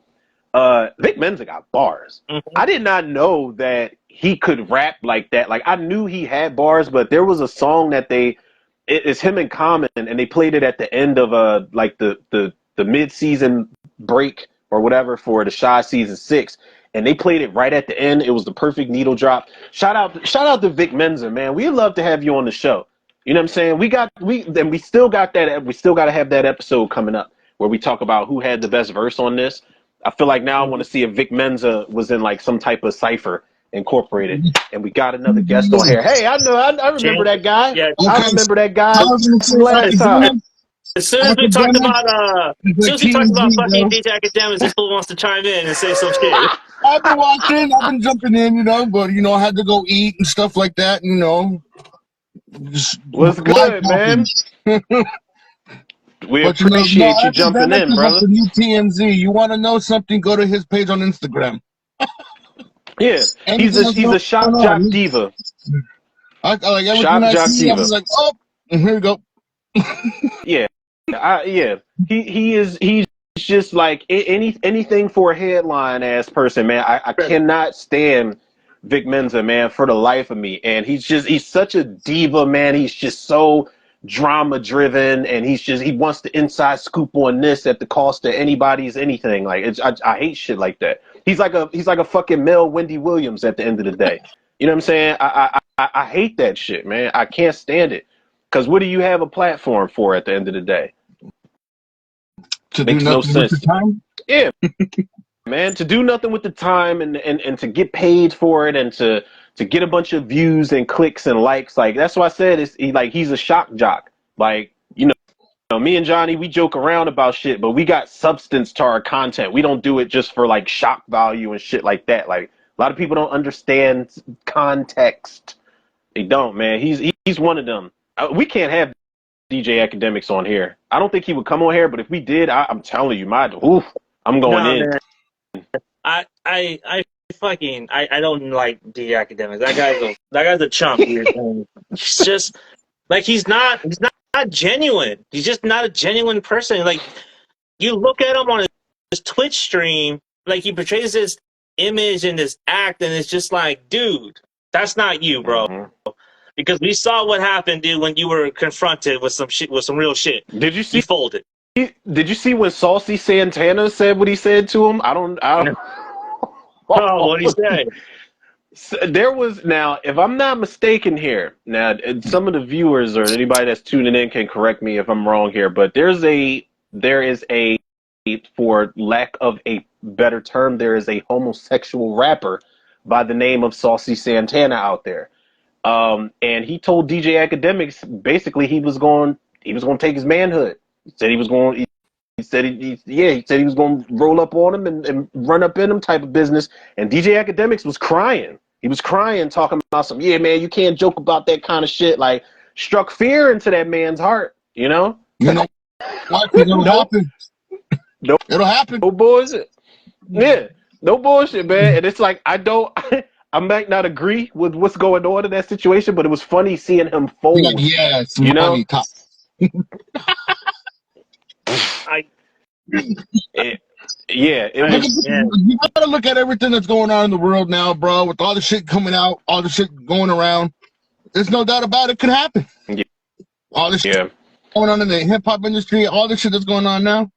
Vic Mensa got bars. I did not know that he could rap like that. Like, I knew he had bars, but there was a song that it's him and Common, and they played it at the end of like the mid-season break or whatever for the Shy season 6. And they played it right at the end. It was the perfect needle drop. Shout out to Vic Mensa, man. We'd love to have you on the show. You know what I'm saying? We still got that. We still got to have that episode coming up where we talk about who had the best verse on this. I feel like now I want to see if Vic Mensa was in like some type of cipher incorporated, and we got another guest on here. Hey, I remember that guy. Yeah, I remember that guy. Last time. As soon as we talked about fucking DJ Akademics, this fool wants to chime in and say some shit. I've been watching, I've been jumping in, but I had to go eat and stuff like that, What's good, man? We appreciate you jumping in, brother. The new TMZ. You want to know something? Go to his page on Instagram. Yeah, he's a shock jock diva. Like everything I see, I was like, oh, and here we go. Yeah. He's just like anything for a headline ass person, man. I cannot stand Vic Mensa, man, for the life of me. And he's such a diva, man. He's just so drama driven, and he wants the inside scoop on this at the cost of anybody's anything. Like I hate shit like that. He's like a fucking male Wendy Williams at the end of the day. You know what I'm saying? I hate that shit, man. I can't stand it. Because what do you have a platform for at the end of the day? To Makes do no nothing with sense. the time? Yeah, man. To do nothing with the time and to get paid for it and to get a bunch of views and clicks and likes. Like, that's why I said he's a shock jock. Like, me and Johnny, we joke around about shit, but we got substance to our content. We don't do it just for like shock value and shit like that. Like, a lot of people don't understand context. They don't, man. He's one of them. We can't have DJ Akademics on here. I don't think he would come on here, but if we did, I'm telling you, I'm going in. Man. I don't like DJ Academics. That guy's a chump, dude. He's just like he's not genuine. He's just not a genuine person. Like, you look at him on his Twitch stream, like he portrays this image and this act, and it's just like, dude, that's not you, bro. Mm-hmm. Because we saw what happened, dude, when you were confronted with some shit, with some real shit. Did you see? You folded. Did you see when Saucy Santana said what he said to him? I don't. Oh, what did he say? So there was, now, if I'm not mistaken here, now some of the viewers or anybody that's tuning in can correct me if I'm wrong here, but there is a, for lack of a better term, there is a homosexual rapper by the name of Saucy Santana out there. And he told DJ Akademics basically he was going to take his manhood. He said he was going. He said he was going to roll up on him and run up in him type of business. And DJ Akademics was crying. He was crying, talking about some, yeah, man, you can't joke about that kind of shit. Like, struck fear into that man's heart. You know what? It'll happen. Nope. It'll happen. No bullshit. Yeah, no bullshit, man. And it's like I might not agree with what's going on in that situation, but it was funny seeing him fold. Like, yes, you know. You gotta look at everything that's going on in the world now, bro. With all the shit coming out, all the shit going around, there's no doubt about it. Could happen. Yeah. All this shit going on in the hip hop industry, all the shit that's going on now,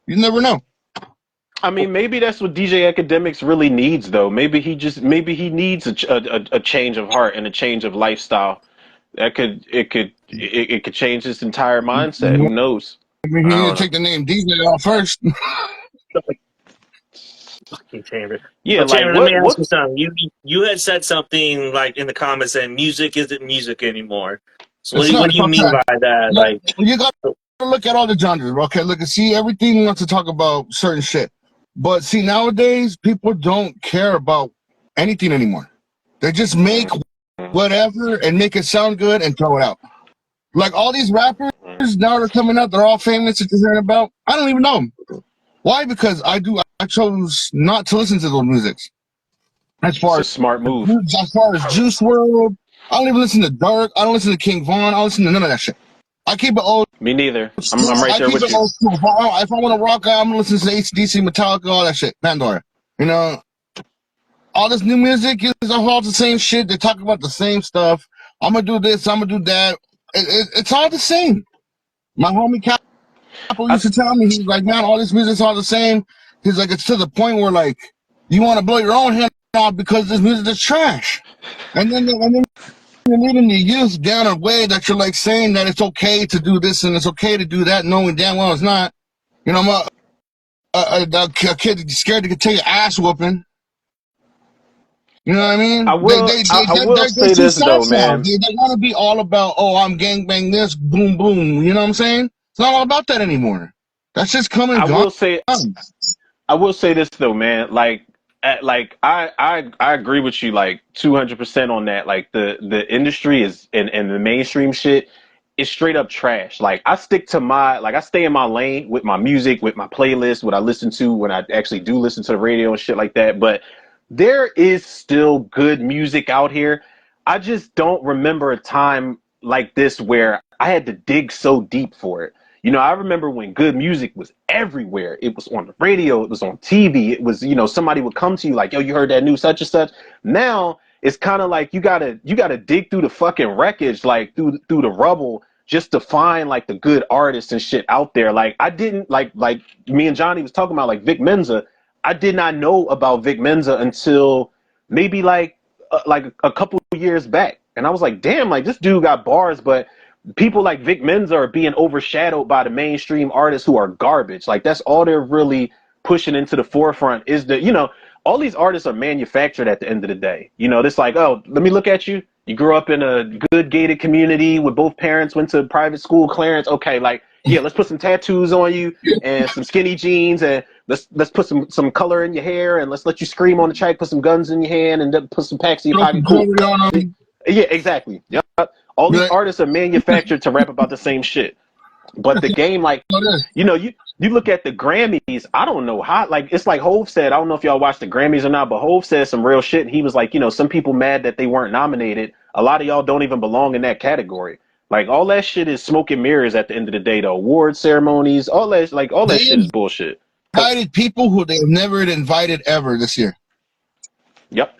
you never know. I mean, maybe that's what DJ Akademics really needs, though. Maybe he needs a change of heart and a change of lifestyle. It could change his entire mindset. Who knows? I mean, he need to take the name DJ off first. Fucking Chamber. Yeah, like, Chamber, let me ask you something. You had said something like in the comments saying music isn't music anymore. So what do you mean by that? Like, you got to look at all the genres. Okay, look and see, everything wants to talk about certain shit. But see, nowadays people don't care about anything anymore. They just make whatever and make it sound good and throw it out. Like all these rappers now they're coming out, they're all famous that you're hearing about. I don't even know them. Why? Because I chose not to listen to those musics. As far as smart move. As far as Juice WRLD, I don't even listen to Dirk. I don't listen to King Von. I don't listen to none of that shit. I keep it old. Me neither. I'm right there with you. If I want to rock out, I'm gonna listen to AC/DC, Metallica, all that shit. Pandora. You know, all this new music is all the same shit. They talk about the same stuff. I'm gonna do this. I'm gonna do that. It's all the same. My homie Capo used to tell me, he's like, man, all this music's all the same. He's like, it's to the point where like you want to blow your own hand out because this music is trash. And then you're leading the youth down a way that you're like saying that it's okay to do this and it's okay to do that, knowing damn well it's not. You know, a kid scared to take an ass whooping. You know what I mean? I will say this though, man. They want to be all about, oh, I'm gangbang this, boom, boom. You know what I'm saying? It's not all about that anymore. That's just coming. I will say this though, man. Like I agree with you like 200% on that. Like the industry is and the mainstream shit is straight up trash. Like I stay in my lane with my music, with my playlist, what I listen to when I actually do listen to the radio and shit like that. But there is still good music out here. I just don't remember a time like this where I had to dig so deep for it. You know, I remember when good music was everywhere. It was on the radio, it was on TV, it was, you know, somebody would come to you like, yo, you heard that new such and such. Now it's kind of like you gotta dig through the fucking wreckage, like through the rubble, just to find like the good artists and shit out there. Like I didn't like me and Johnny was talking about like Vic Mensa. I did not know about Vic Mensa until maybe like a couple years back, and I was like, damn, like this dude got bars, but people like Vic Mensa are being overshadowed by the mainstream artists who are garbage. Like that's all they're really pushing into the forefront is that, you know, all these artists are manufactured at the end of the day. You know, it's like, oh, let me look at you. You grew up in a good gated community with both parents, went to private school, Clarence. Okay, like, yeah, let's put some tattoos on you and some skinny jeans, and let's put some color in your hair, and let's let you scream on the track, put some guns in your hand, and then put some packs in your pocket. Cool. Yeah, exactly. Yep. All these artists are manufactured to rap about the same shit. But the game, like, you know, you look at the Grammys, I don't know how, like, it's like Hov said, I don't know if y'all watched the Grammys or not, but Hov said some real shit, and he was like, you know, some people mad that they weren't nominated. A lot of y'all don't even belong in that category. Like, all that shit is smoke and mirrors at the end of the day, the award ceremonies, all that, like, all that shit is bullshit. Invited people who they've never invited ever this year. Yep.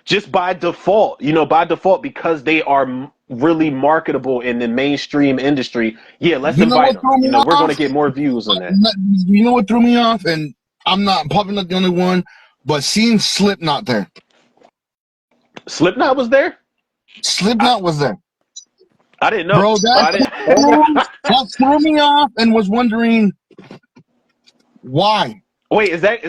Just by default, you know, because they are really marketable in the mainstream industry. Yeah, let's invite them. You know, we're going to get more views on that. You know what threw me off? And I'm probably not the only one, but seeing Slipknot there. Slipknot was there? Slipknot was there. I didn't know. Bro, that threw me off and was wondering why. Wait, is that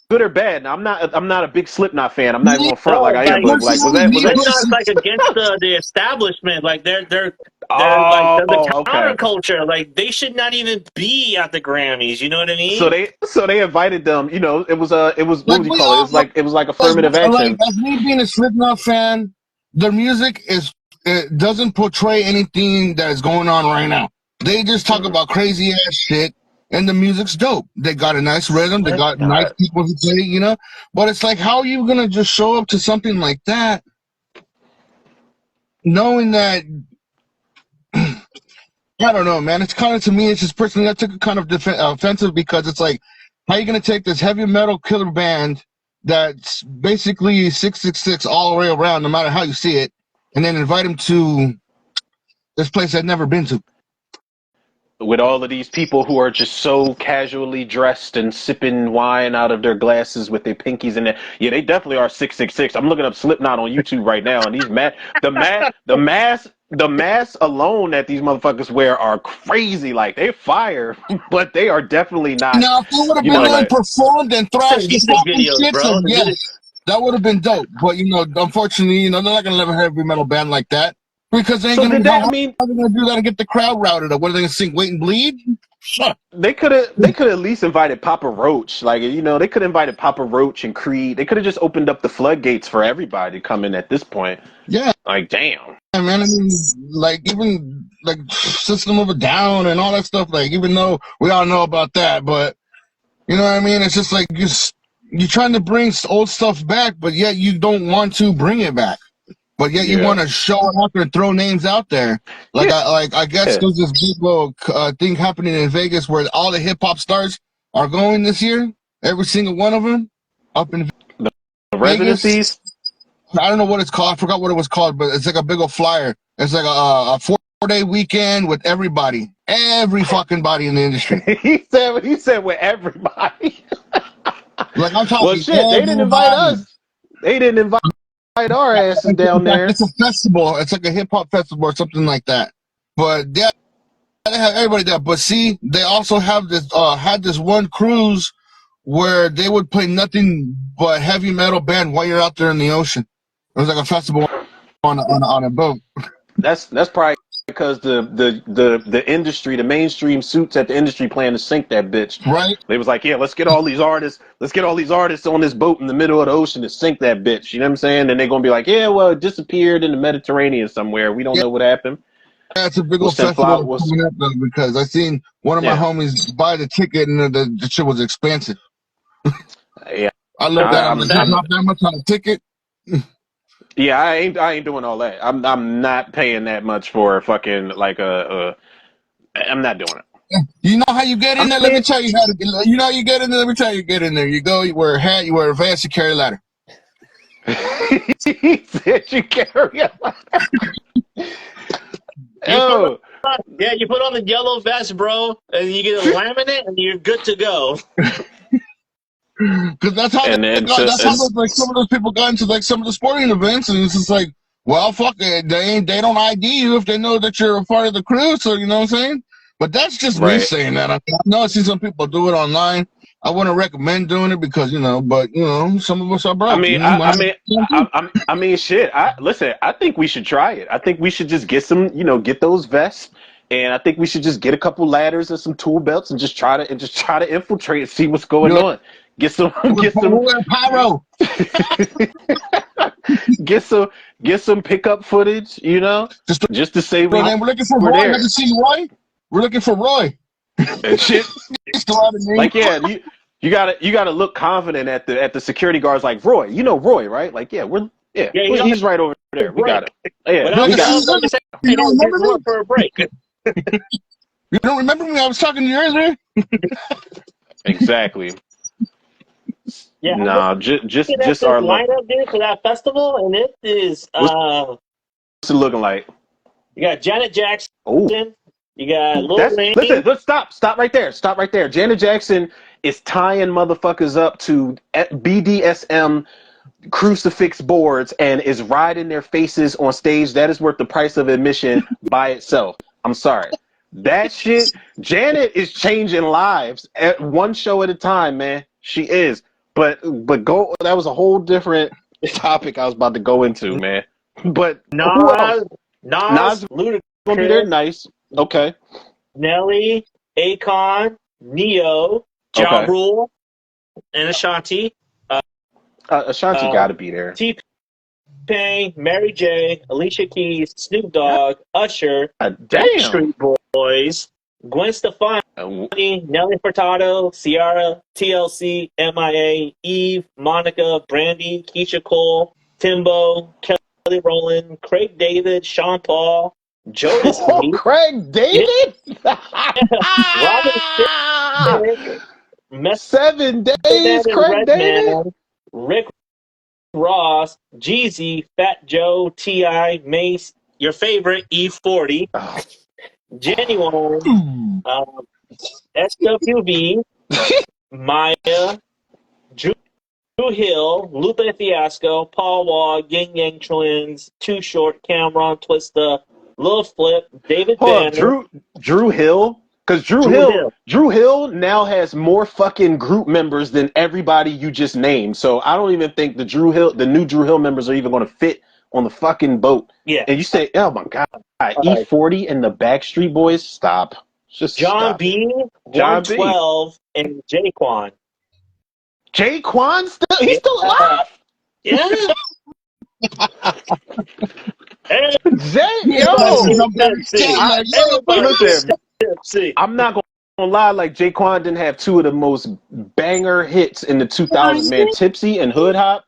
good or bad? Now, I'm not a big Slipknot fan. I'm not even gonna front like I am. But like, was that like against the establishment? Like they're like the counterculture. Like they should not even be at the Grammys. You know what I mean? So they invited them. You know, it was what would you call it? It was like affirmative action. Like, as me being a Slipknot fan, their music it doesn't portray anything that is going on right now. They just talk about crazy ass shit. And the music's dope. They got a nice rhythm. They got nice people who play, you know. But it's like, how are you gonna just show up to something like that, knowing that? I don't know, man. It's kind of, to me, it's just personally, I took it kind of offensive, because it's like, how are you gonna take this heavy metal killer band that's basically 666 all the way around, no matter how you see it, and then invite them to this place I've never been to? With all of these people who are just so casually dressed and sipping wine out of their glasses with their pinkies in there. Yeah, they definitely are 666. I'm looking up Slipknot on YouTube right now, and these the masks alone that these motherfuckers wear are crazy. Like, they're fire, but they are definitely not. Now, if they would have been like, performed and thrashed videos, bro. Yes, that would have been dope. But, you know, unfortunately, you know, they're not gonna let a heavy metal band like that. Because they ain't gonna how are they gonna do that and get the crowd routed up? What are they gonna sing? Wait and Bleed? Sure. They could at least invited Papa Roach. Like, you know, they could have invited Papa Roach and Creed. They could have just opened up the floodgates for everybody to come in at this point. Yeah. Like, damn. Yeah, man, I mean, like, even like System of a Down and all that stuff, like, even though we all know about that, but you know what I mean? It's just like you're trying to bring old stuff back, but yet you don't want to bring it back. But yet you want to show it out there and throw names out there. Like, I guess there's this big little thing happening in Vegas where all the hip hop stars are going this year. Every single one of them up in the residencies. I don't know what it's called. I forgot what it was called, but it's like a big old flyer. It's like a 4-day weekend with everybody, every fucking body in the industry. he said with everybody. Like, I'm talking. Well, shit, they didn't invite us. They didn't invite our asses down there. It's a festival. It's like a hip hop festival or something like that. But yeah, they have everybody there. But see, they also have this had this one cruise where they would play nothing but heavy metal band while you're out there in the ocean. It was like a festival on a boat. That's probably because the industry, the mainstream suits at the industry plan to sink that bitch. Right. They was like, yeah, let's get all these artists on this boat in the middle of the ocean to sink that bitch. You know what I'm saying? And they're gonna be like, yeah, well, it disappeared in the Mediterranean somewhere. We don't know what happened. Yeah, it's a big old festival coming up though, because I seen one of my homies buy the ticket and the shit was expensive. Yeah. I looked at him, there's not that much on a ticket. Yeah, I ain't doing all that. I'm not paying that much for fucking like a I'm not doing it. You know how you get in there? Let me tell you how to. You know how you get in there? Let me tell you get in there. You go. You wear a hat. You wear a vest. You carry a ladder. He said you carry a ladder. Oh. Yeah, you put on the yellow vest, bro, and you get a laminate, and you're good to go. Because that's how like some of those people got into like some of the sporting events, and it's just like, well, fuck it, they don't ID you if they know that you're a part of the crew. So you know what I'm saying? But that's just me saying that. I know I see some people do it online. I wouldn't recommend doing it because but some of us are broke. I mean, shit. Listen. I think we should try it. I think we should just get some, get those vests, and I think we should just get a couple ladders and some tool belts and just try to infiltrate and see what's going on. Get some pyro. get some pickup footage. Just to say we're looking for Roy. Have you seen Roy? We're looking for Roy. And shit. Like, yeah, you gotta look confident at the security guards. Like, Roy, Roy, right? Like, he's right over there. We got it. Yeah, we got it. You don't remember me? For a break. You don't remember me? I was talking to you earlier. Exactly. Yeah. Nah, just our lineup, dude, for that festival, and it is. What's it looking like? You got Janet Jackson. Oh. You got Lil Wayne. Listen, let's stop right there. Stop right there. Janet Jackson is tying motherfuckers up to BDSM crucifix boards and is riding their faces on stage. That is worth the price of admission by itself. I'm sorry. That shit, Janet is changing lives at one show at a time, man. She is. But that was a whole different topic I was about to go into, man. But Nas, Ludacris, gonna be there. Nice. Okay. Nelly, Akon, Neo, Ja Rule, and Ashanti. Ashanti gotta be there. T-Pain, Mary J, Alicia Keys, Snoop Dogg, Usher, Street Boys, Gwen Stefani, Nelly Furtado, Ciara, TLC, MIA, Eve, Monica, Brandy, Keisha Cole, Timbo, Kelly Rowland, Craig David, Sean Paul, Jodeci. Craig David? Robin 7 days, Craig David? Rick Ross, Jeezy, Fat Joe, T.I., Mace, your favorite, E40, Genuine, SWV, Maya, Drew Hill, Lupe Fiasco, Paul Wall, Yin Yang Twins, Too Short, Cameron, Twista, Lil Flip, David Banner. Drew Hill? Because Drew Hill now has more fucking group members than everybody you just named. So I don't even think the new Drew Hill members are even going to fit on the fucking boat. Yeah. And you say, oh my God, E40 and the Backstreet Boys? Stop. Just John stop. B, 112, and Jaquan. Jaquan still? He's still alive? Yeah. I'm not gonna lie, like Jaquan didn't have two of the most banger hits in the 2000s, man. Tipsy and Hood Hop.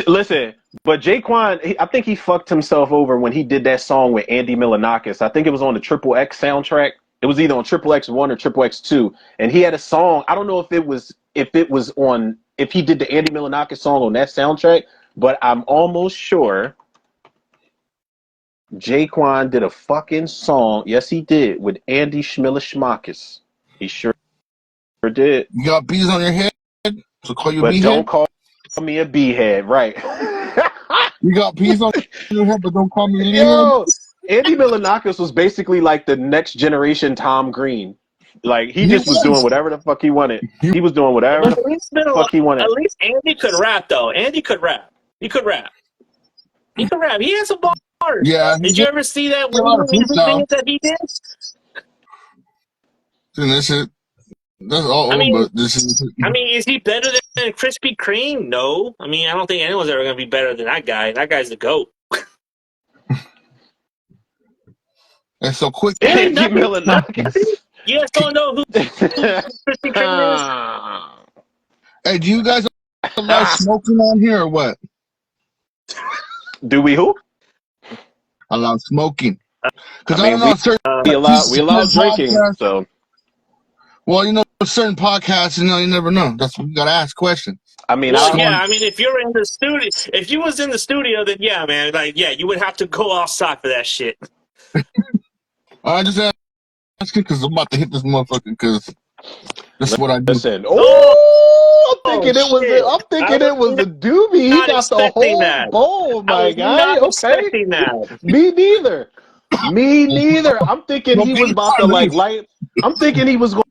Listen, but Jaquan, I think he fucked himself over when he did that song with Andy Milonakis. I think it was on the Triple X soundtrack. It was either on Triple X1 or Triple X2, and he had a song. I don't know if he did the Andy Milonakis song on that soundtrack, but I'm almost sure Jaquan did a fucking song. Yes, he did, with Andy Schmilishmakis. He sure did. You got bees on your head? So call you a beehead? Don't call me a beehead, right. You got bees on your head, but don't call me a beehead? Yo, Andy Milonakis was basically like the next generation Tom Green. Like, he just was doing whatever the fuck he wanted. He was doing whatever the fuck he wanted. At least Andy could rap, though. Andy could rap. He could rap. He had some bars. Yeah. Did you ever see that thing that he did? That's all. But this is. I mean, is he better than Krispy Kreme? No. I mean, I don't think anyone's ever going to be better than that guy. That guy's the GOAT. And so quick. Andy Milonakis. You guys don't know who Krispy Kreme is? Hey, do you guys allow smoking on here or what? Do we who? Allow smoking. Because I don't know certain we allow drinking. So, well, you know, certain podcasts, you know, you never know. That's you gotta ask questions. I mean, well, yeah, I mean, if you're in the studio, if you was in the studio, then yeah, man, like, yeah, you would have to go outside for that shit. I just asking because I'm about to hit this motherfucker because this is what I do. listen. Oh, I'm thinking it was a doobie. He got the whole bowl, my guy. Okay. Me neither. I'm thinking he was about to light. I'm thinking he was going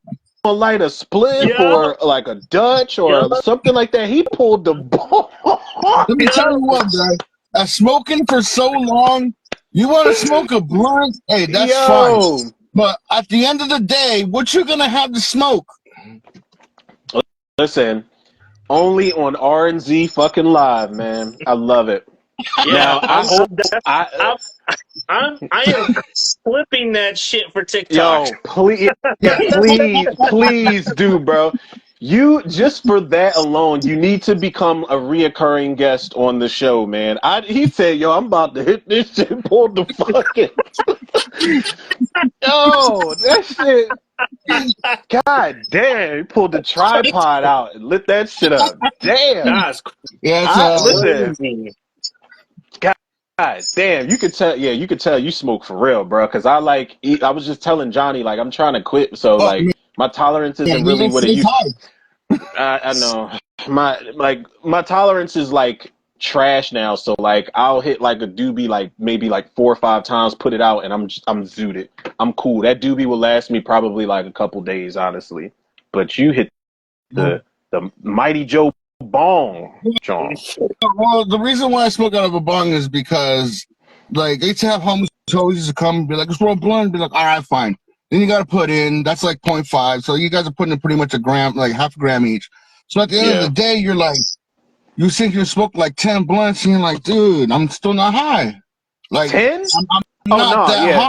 to light a spliff or like a Dutch or something like that. He pulled the ball. Let me tell you what, guy. Smoking for so long, you want to smoke a blunt? Hey, that's fine. But at the end of the day, what you gonna have to smoke? Listen, only on R&Z fucking live, man. I love it. Yeah, now I am flipping that shit for TikTok. Yo, please do, bro. You just for that alone, you need to become a reoccurring guest on the show, man. He said, "Yo, I'm about to hit this shit." Pulled the fucking. Yo, that shit. God damn, he pulled the tripod out and lit that shit up. Damn. Listen. God damn, you could tell. Yeah, you could tell you smoke for real, bro. Because I was just telling Johnny, like, I'm trying to quit, so like my tolerance isn't really what it used. I know my tolerance is like trash now. So like I'll hit like a doobie like maybe like 4 or 5 times, put it out, and I'm zooted. I'm cool. That doobie will last me probably like a couple days, honestly. But you hit the Mighty Joe bong, John. Well, the reason why I smoke out of a bong is because, like, they used to have homies who always used to come and be like, "Let's roll a blunt." Be like, "All right, fine." Then you got to put in, that's like 0.5. So you guys are putting in pretty much a gram, like half a gram each. So at the end of the day, you're like, you think you smoke like 10 blunts, and you're like, dude, I'm still not high. Like 10? I'm not that high.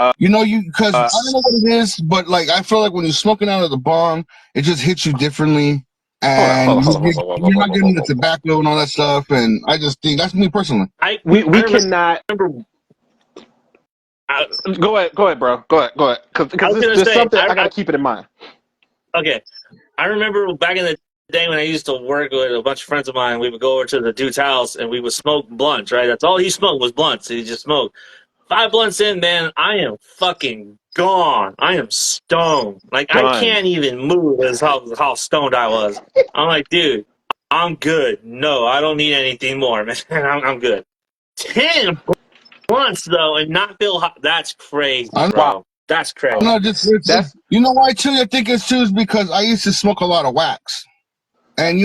Like, you know, because I don't know what it is, but like I feel like when you're smoking out of the bong, it just hits you differently. And you're not getting the tobacco and all that stuff, and I just think that's me personally. We cannot. Go ahead, bro. Go ahead. Because there's something I gotta keep it in mind. Okay, I remember back in the day when I used to work with a bunch of friends of mine. We would go over to the dude's house and we would smoke blunts. Right, that's all he smoked was blunts. He just smoked 5 blunts in, man. I am fucking gone. I am stoned. Like I can't even move. As how stoned I was. I'm like, dude, I'm good. No, I don't need anything more, man. I'm good. 10 blunts though, and not feel hot. That's crazy, bro. That's crazy. No, that's you know why too? I think it's too is because I used to smoke a lot of wax, and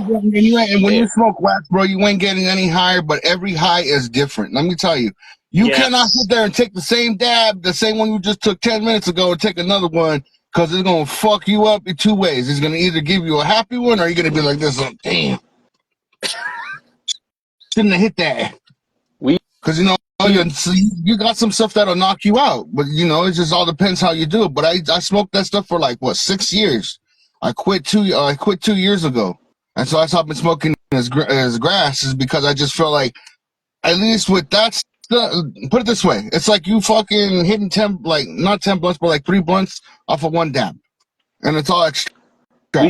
when you smoke wax, bro, you ain't getting any higher. But every high is different. Let me tell you. You cannot sit there and take the same dab, the same one you just took 10 minutes ago, and take another one, because it's going to fuck you up in 2 ways. It's going to either give you a happy one, or you're going to be like this, like, damn. Shouldn't have hit that. Because, you know, you got some stuff that'll knock you out. But, you know, it just all depends how you do it. But I smoked that stuff for, like, 6 years. I quit 2 years ago. And so I've been smoking as grass is because I just feel like, at least with that put it this way, it's like you fucking hitting 10, like not 10 blunts, but like 3 blunts off of 1 dab, and it's all extract.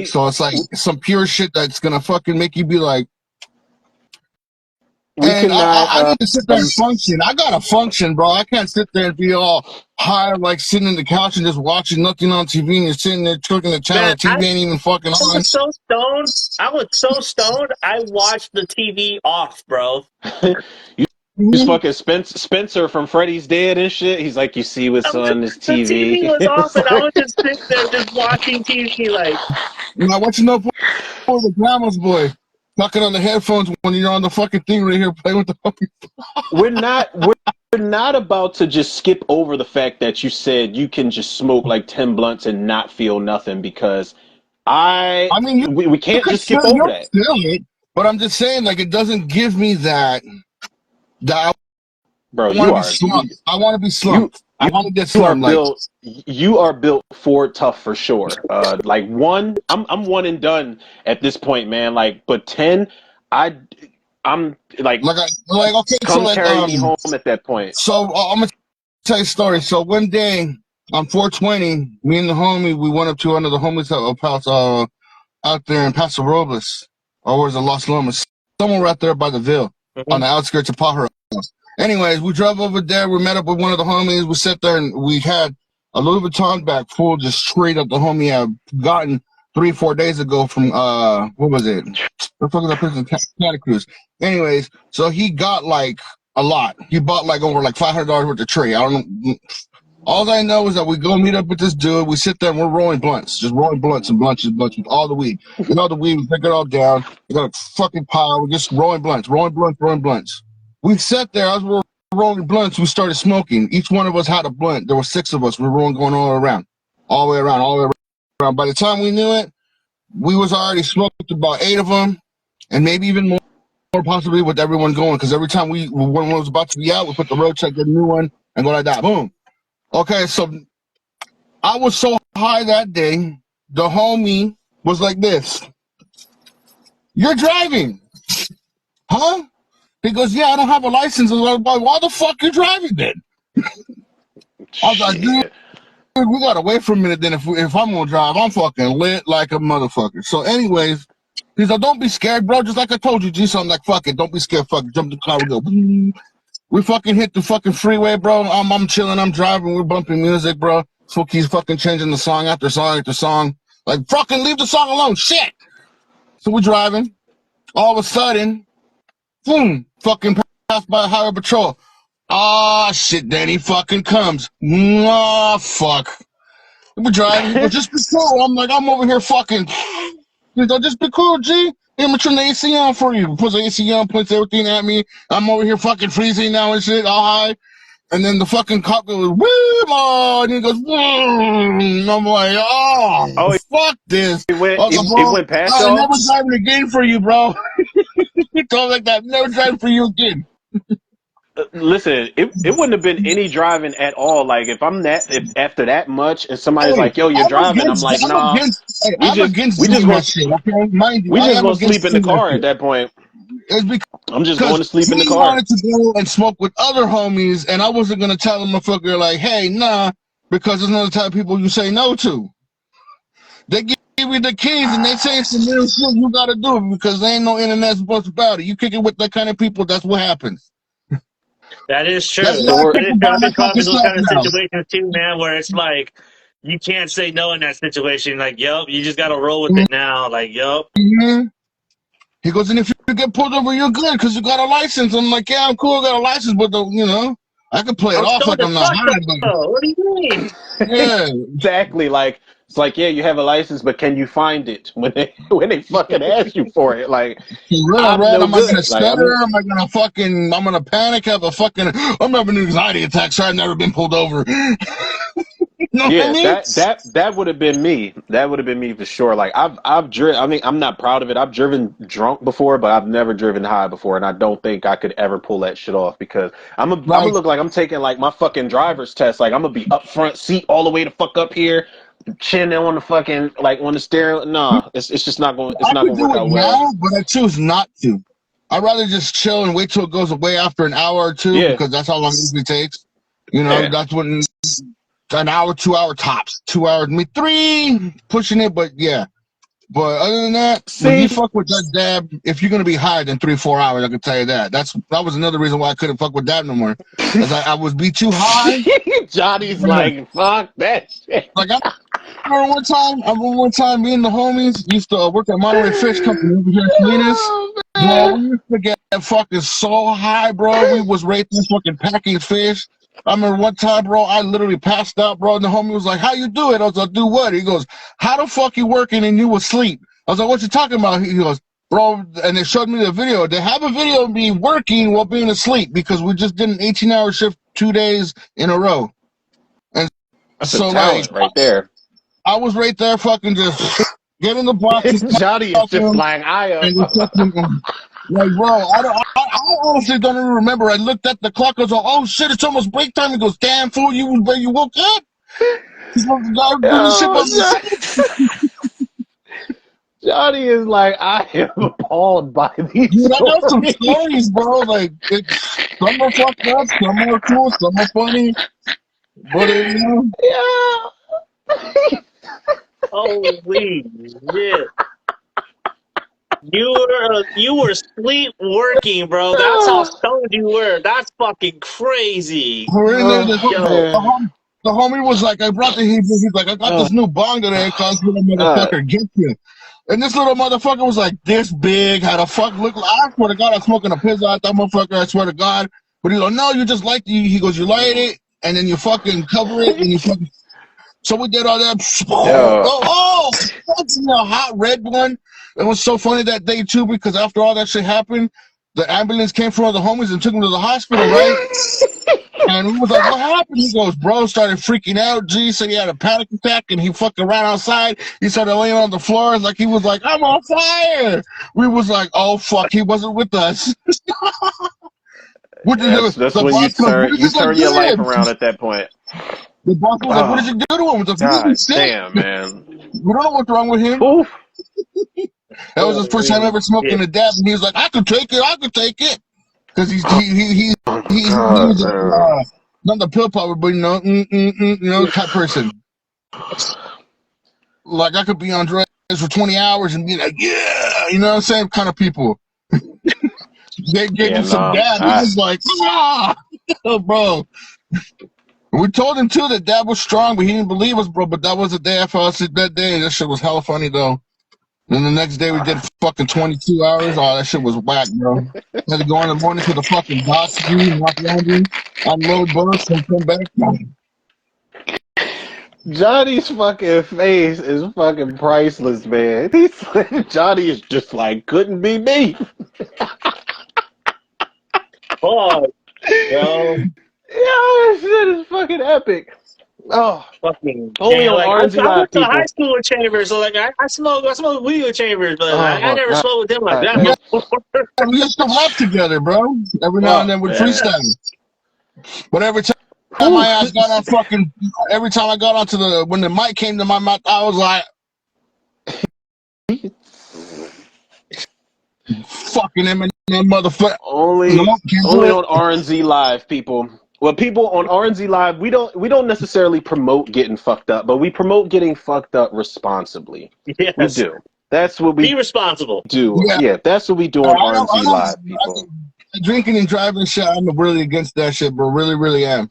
So it's like some pure shit that's gonna fucking make you be like. I need to sit there and function. I gotta function, bro. I can't sit there and be all high, like sitting in the couch and just watching nothing on TV, and you're sitting there clicking the channel. The TV ain't even fucking on. I was so stoned. I watched the TV off, bro. He's fucking Spencer from Freddy's Dead and shit. He's like, you see what's on this TV. The TV was off, and I was just sitting there just watching TV, like. Now, what you know for the grandma's boy, knocking on the headphones when you're on the fucking thing right here playing with the fucking. We're not about to just skip over the fact that you said you can just smoke like 10 blunts and not feel nothing because I mean, we can't just skip over that. But I'm just saying, like, it doesn't give me that. Bro, I want to be slumped. I want to get slumped. You are built for tough for sure. Like 1, I'm 1 and done at this point, man. Like, but 10, I'm like okay, come carry me home at that point. So I'm gonna tell you a story. So one day on 420, me and the homie, we went up to one of the homies out there in Paso Robles, or was it Los Lomas? Somewhere right there by the Ville, on the outskirts of Pajaro. Anyways, we drove over there. We met up with one of the homies. We sat there and we had a Louis Vuitton bag full, just straight up the homie had gotten 3-4 days ago from what was it? What the fuck is that person? Santa Cruz. Anyways, so he got like a lot. He bought like over like $500 worth of tree. I don't know. All I know is that we go meet up with this dude. We sit there and we're rolling blunts, just rolling blunts and blunts and blunts with all the weed. And all the weed, we pick it all down. We got a fucking pile. We're just rolling blunts, rolling blunts, rolling blunts. We sat there as we were rolling blunts. We started smoking. Each one of us had a blunt. There were 6 of us. We were rolling, going all around, all the way around, all the way around. By the time we knew it, we was already smoked about 8 of them, and maybe even more possibly with everyone going. Because every time when one was about to be out, we put the road check, get a new one, and go like that. Boom. Okay, so I was so high that day, the homie was like this. You're driving. Huh? He goes, yeah, I don't have a license. I was like, why the fuck you driving then? I was like, dude, we gotta wait for a minute then. If I'm gonna drive, I'm fucking lit like a motherfucker. So anyways, he's like, don't be scared, bro. Just like I told you, G. So I'm like, fuck it. Don't be scared. Fuck it. Jump in the car. We go. We fucking hit the fucking freeway, bro. I'm chilling. I'm driving. We're bumping music, bro. Smokey's fucking changing the song after song after song. Like, fucking leave the song alone. Shit. So we're driving. All of a sudden, boom, fucking passed by a highway patrol. Ah, shit, then he fucking comes. Ah, fuck. We're driving. He goes, just be cool. I'm like, I'm over here fucking. He goes, just be cool, G. I'm gonna turn the AC on for you. Puts the AC on, points everything at me. I'm over here fucking freezing now and shit, all high. And then the fucking cop goes, woo, and he goes, woo. And I'm like, oh, fuck this. He went past y'all? I'm never driving again for you, bro. He told me like that, never driving for you again. Listen, it wouldn't have been any driving at all. Like if after that much and somebody's like, "Yo, you're driving," I'm like, "Nah." We just gonna sleep in the car at that point. It's because I'm just going to sleep in the car. He wanted to go and smoke with other homies, and I wasn't gonna tell him, motherfucker, like, "Hey, nah," because there's another type of people you say no to. They give you the keys and they say some real shit you gotta do because there ain't no internet supposed about it. You kick it with that kind of people, that's what happens. That is true. I've been caught in those kind of situations too, man, where it's like you can't say no in that situation. Like, yup, you just gotta roll with it now. Like, yup. Mm-hmm. He goes, and if you get pulled over, you're good because you got a license. I'm like, yeah, I'm cool, I got a license, but I can play it off like I'm not high. What do you mean? Yeah, exactly. Like it's like, yeah, you have a license, but can you find it when they fucking ask you for it? Like, I'm not gonna stutter. I'm gonna panic. I'm having an anxiety attack. So I've never been pulled over. What I mean? that would have been me. That would have been me for sure. Like I've driven. I mean, I'm not proud of it. I've driven drunk before, but I've never driven high before, and I don't think I could ever pull that shit off because I'm gonna look like I'm taking like my fucking driver's test. Like I'm gonna be up front seat all the way to fuck up here. Chin on the fucking on the steering. Nah, it's just not going. It's not going to work out well. But I choose not to. I'd rather just chill and wait till it goes away after an hour or two because that's how long it usually takes. That's when an hour, 2 hour tops, 2 hours, maybe 3 pushing it. But yeah. But other than that, when you fuck with that dab, if you're gonna be higher than 3-4 hours, I can tell you that. That was another reason why I couldn't fuck with dab no more. Cause I would be too high. Johnny's like, fuck that shit. Like I remember one time, me and the homies used to work at Monterey Fish Company over here in Salinas. Bro, we used to get fucking so high, bro. We was right there fucking packing fish. I remember one time, bro, I literally passed out, bro, and the homie was like, how you do it? I was like, do what? He goes, how the fuck you working and you asleep? I was like, what you talking about? He goes, bro, and they showed me the video. They have a video of me working while being asleep because we just did an 18-hour shift 2 days in a row. And that's so, like, right there. I was right there fucking just getting the box. Johnny is just like, I am. Like, bro, I honestly don't even remember. I looked at the clock. I was like, oh, shit, it's almost break time. He goes, damn, fool, you woke up? Johnny is like, I am appalled by these Dude, I got some stories, bro. Like, some are fucked up, some are cool, some are funny. But Yeah. Holy shit. You were sleepwalking, bro. That's how stoned you were. That's fucking crazy. we're in there. Oh, Yo. man. The homie was like, he's like, I got Uh, this new bong today, cause little uh, motherfucker get you. And this little motherfucker was like this big. How the fuck look like? I swear to God, I'm smoking a piss out that motherfucker. I swear to God. But he's like, no, you just light the. He goes, you light it, and then you fucking cover it, and you fucking. So we did all that. Fucking a hot red one. It was so funny that day too, because after all that shit happened, the ambulance came for all the homies and took him to the hospital, right? And we was like, what happened? He goes, bro started freaking out. G said he had a panic attack and he fucking ran outside. He started laying on the floor like he was like, I'm on fire. We was like, oh fuck, he wasn't with us. What did that's the when you boss goes, what did you turn do your to life him? around at that point. The boss was like, what did you do to him? He wasn't God sick. damn, man. We don't know what's wrong with him. Oof. That was his first time ever smoking a dab, and he was like, I could take it. Because he was not the pill popper, but type person. Like I could be on drugs for 20 hours and be like, yeah, you know what I'm saying? Kind of people. They gave him some dab. He was like, bro. We told him too that dab was strong, but he didn't believe us, bro. But that was the day I fell asleep that day. That shit was hella funny though. Then the next day we did fucking 22 hours. Oh, that shit was whack, bro. Had to go in the morning to the fucking docks, knock laundry, unload bus, and come back. Johnny's fucking face is fucking priceless, man. Johnny is just like, couldn't be me. Fuck, bro. Yeah, shit is fucking epic. Oh, Fucking only on RNZ I Live, went to people. high school with Chambers, so like I smoke weed with Chambers, but I never smoked with him like that man. before. We used to rap together, bro. Every now and then we'd freestyle. But every time my ass got on fucking, every time I got onto when the mic came to my mouth, I was like, fucking Eminem, motherfucker. Only on RNZ Live, people. Well, people on RNZ Live, we don't necessarily promote getting fucked up, but we promote getting fucked up responsibly. Yes. We do. That's what we be responsible. Do. Yeah, that's what we do on RNZ Live, people. Drinking and driving shit, I'm really against that shit, bro. Really, really am.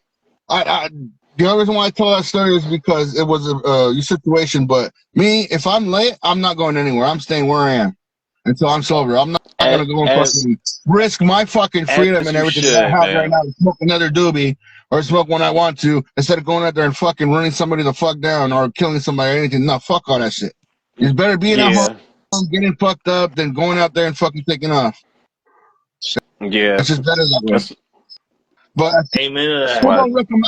The only reason why I tell that story is because it was a situation. But me, if I'm late, I'm not going anywhere. I'm staying where I am until I'm sober. I'm not gonna go and fucking risk my fucking freedom and everything that I have right now to smoke another doobie or smoke when I want to instead of going out there and fucking running somebody the fuck down or killing somebody or anything. No, fuck all that shit. It's better being at home, getting fucked up than going out there and fucking taking off. Yeah, it's just better that way. But amen to that.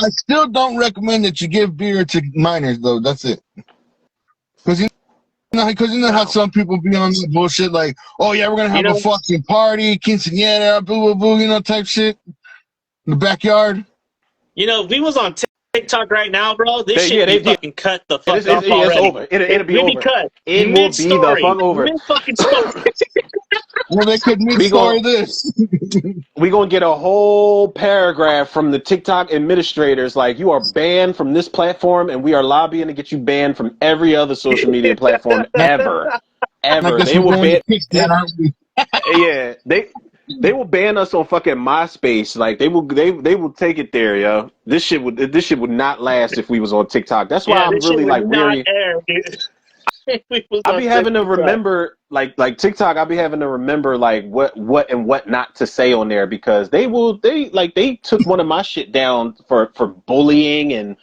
I still don't recommend that you give beer to minors, though. That's it. Because you know how some people be on that bullshit, like, oh yeah, we're gonna have a fucking party, quinceañera, boo boo boo, type shit in the backyard. We was on TikTok right now, bro. This shit be fucking cut the fuck off already. It's over. It'll be over. Cut. It will be the fuck over. Mid fucking story. Well, they could mid-story this. We're going to get a whole paragraph from the TikTok administrators like, you are banned from this platform, and we are lobbying to get you banned from every other social media platform ever. They will ban. They will ban us on fucking MySpace. Like they will take it there, yo. This shit would not last if we was on TikTok. That's why I'm really like weary. I'll be having to remember like TikTok. I'll be having to remember like what and what not to say on there because they took one of my shit down for bullying and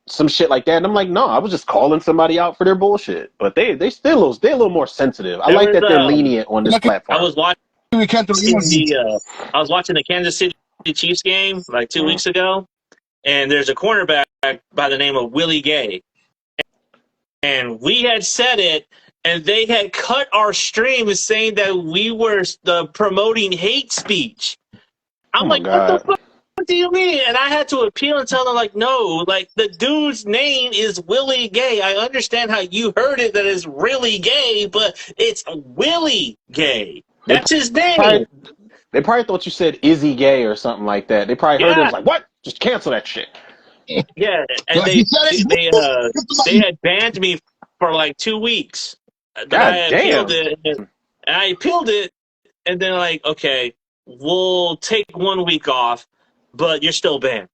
some shit like that. And I'm like, no, I was just calling somebody out for their bullshit. But they're a little more sensitive. I like that they're lenient on this platform. I was watching the Kansas City Chiefs game like 2 weeks ago, and there's a cornerback by the name of Willie Gay. And we had said it, and they had cut our stream saying that we were promoting hate speech. I'm like, what the fuck do you mean? And I had to appeal and tell them, like, no, like, the dude's name is Willie Gay. I understand how you heard it that it's really gay, but it's Willie Gay. That's his name. They probably thought you said Izzy Gay or something like that. They probably heard it was like, what? Just cancel that shit. Yeah, and Like he said, it's they had banned me for like 2 weeks. Then I God appealed damn. it, and I appealed it, and then like, okay, we'll take 1 week off, but you're still banned.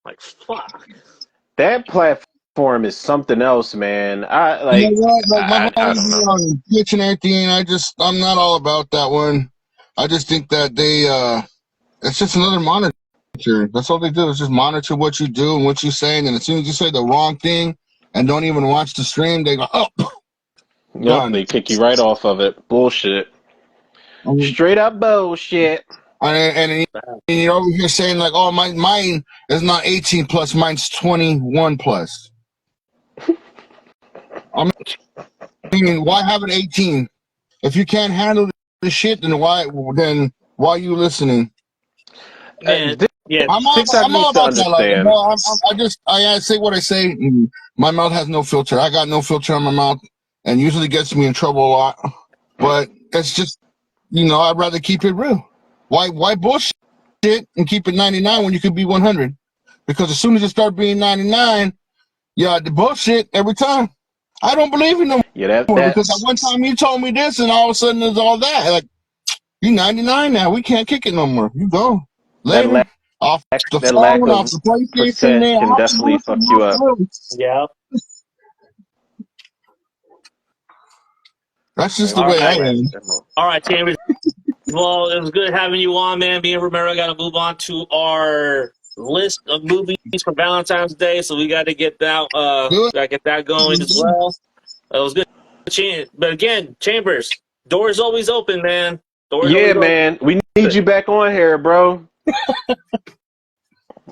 Like, fuck. That platform is something else, man. you know what? Like my I homies don't be know. on Twitch and everything. I'm not all about that one. I just think that it's just another monitor. That's all they do is just monitor what you do and what you say. And then as soon as you say the wrong thing and don't even watch the stream, they go, oh, Yep, done. they kick you right off of it. Bullshit. Straight up bullshit. And you're over here saying like, oh, mine is not 18 plus, mine's 21 plus. I mean, why have an 18? If you can't handle the shit, then why are you listening? Man, yeah. I'm TikTok all needs to about that. Like, understand. no, I say what I say. And my mouth has no filter. I got no filter on my mouth, and usually gets me in trouble a lot. But it's just, I'd rather keep it real. Why bullshit and keep it 99 when you could be 100? Because as soon as you start being 99, the bullshit every time. I don't believe in no Yeah, more that because at one time you told me this, and all of a sudden there's all that. Like, you 99 now. We can't kick it no more. You go that later. lack Off the that lack phone, off of the PlayStation, percent man, can off the definitely fuck you up. bullshit. Yeah. That's just the All way I right. am. All right, Chambers. Well, it was good having you on, man. Me and Romero got to move on to our list of movies for Valentine's Day, so we got to get that Do going as it. well. It was good, but again, Chambers, doors always open, man. Doors Yeah, always open. man. We need you back on here, bro.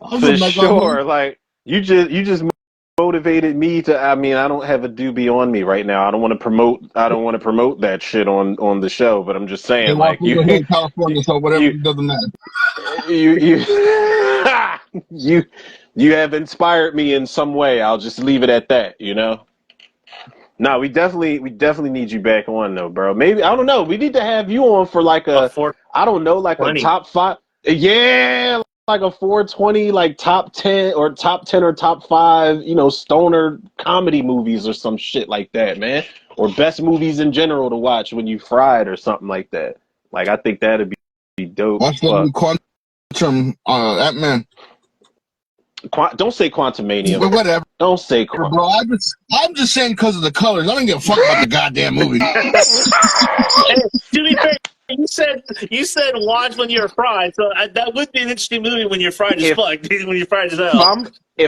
I'll For come back on here. sure. Like you just motivated me to. I mean, I don't have a doobie on me right now. I don't want to promote that shit on the show. But I'm just Hey, saying, well, like we're here in California, so whatever, you it doesn't matter. you you have inspired me in some way. I'll just leave it at that. No, we definitely need you back on though, bro. Maybe I don't know. We need to have you on for like I don't know, like a 420. top 5. Yeah, like a 420, like top 10 or top 5, stoner comedy movies or some shit like that, man. Or best movies in general to watch when you fried or something like that. Like I think that'd be dope as Watch that new fuck. Quantum, Ant-Man. Don't say Quantumania. But whatever, Don't say bro. I'm just saying because of the colors. I don't give a fuck about the goddamn movie. Hey, to be fair, you said watch when you're fried, so that would be an interesting movie when you're fried as if fuck. When you're fried as if hell.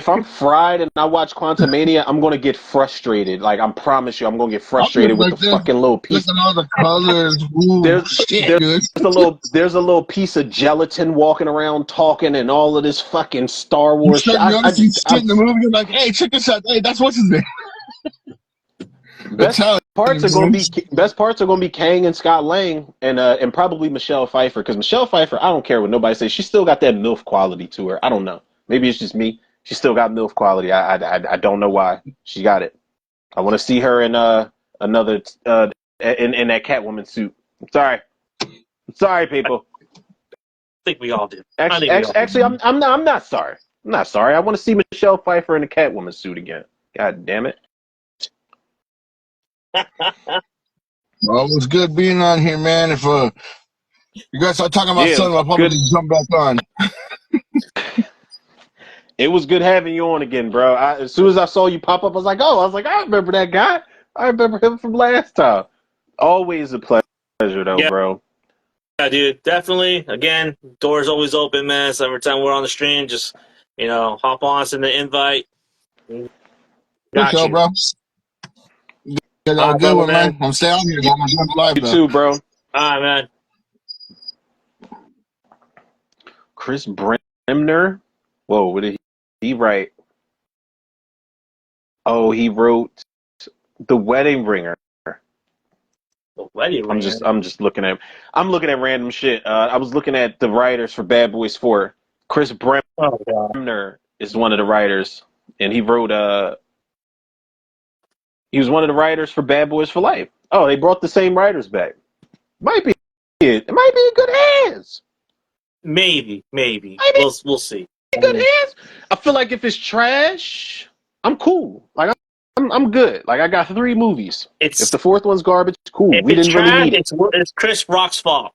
I'm fried and I watch Quantumania, I'm gonna get frustrated. Like I promise you, I'm gonna get I'm frustrated just with the like this, fucking little piece. looking at all the colors. Ooh, There's shit, there's dude. there's a little piece of gelatin walking around talking and all of this fucking Star You Wars shit. start noticing shit in the movie. You're like, hey, check this out. Hey, that's what's his name. best Italian, man. best parts are gonna be Kang and Scott Lang and probably Michelle Pfeiffer, because Michelle Pfeiffer, I don't care what nobody says, she still got that MILF quality to her. I don't know. Maybe it's just me. She still got MILF quality. I don't know why she got it. I want to see her in another in that Catwoman suit. I'm sorry, people. I think we all do. Actually, I'm not sorry. I'm not sorry. I want to see Michelle Pfeiffer in a Catwoman suit again. God damn it. Well, it was good being on here, man. If you guys start talking about Yeah, something, I'll probably good. jump back on. It was good having you on again, bro. As soon as I saw you pop up, I was like, I remember that guy. I remember him from last time. Always a pleasure, though, Yeah, bro. yeah, dude, definitely. Again, doors always open, man. So every time we're on the stream, just hop on, send the invite. For Got sure, you. bro. Get All a right, good brother, one, man. man. I'm staying on here. I'm gonna jump live You though. too, bro. All right, man. Chris Bremner. Whoa, what did he write? Oh, he wrote The Wedding Ringer. The wedding I'm ringer. just looking at random shit. I was looking at the writers for Bad Boys 4. Chris Oh god. Bremner is one of the writers, and he was one of the writers for Bad Boys for Life. Oh, they brought the same writers back. Might be it. It might be in good hands. Maybe. Maybe We'll see. good hands. I feel like if it's trash, I'm cool. Like I'm good. Like I got 3 movies. If the 4th one's garbage, cool. If We it's didn't really trash, need it. it's Chris Rock's fault.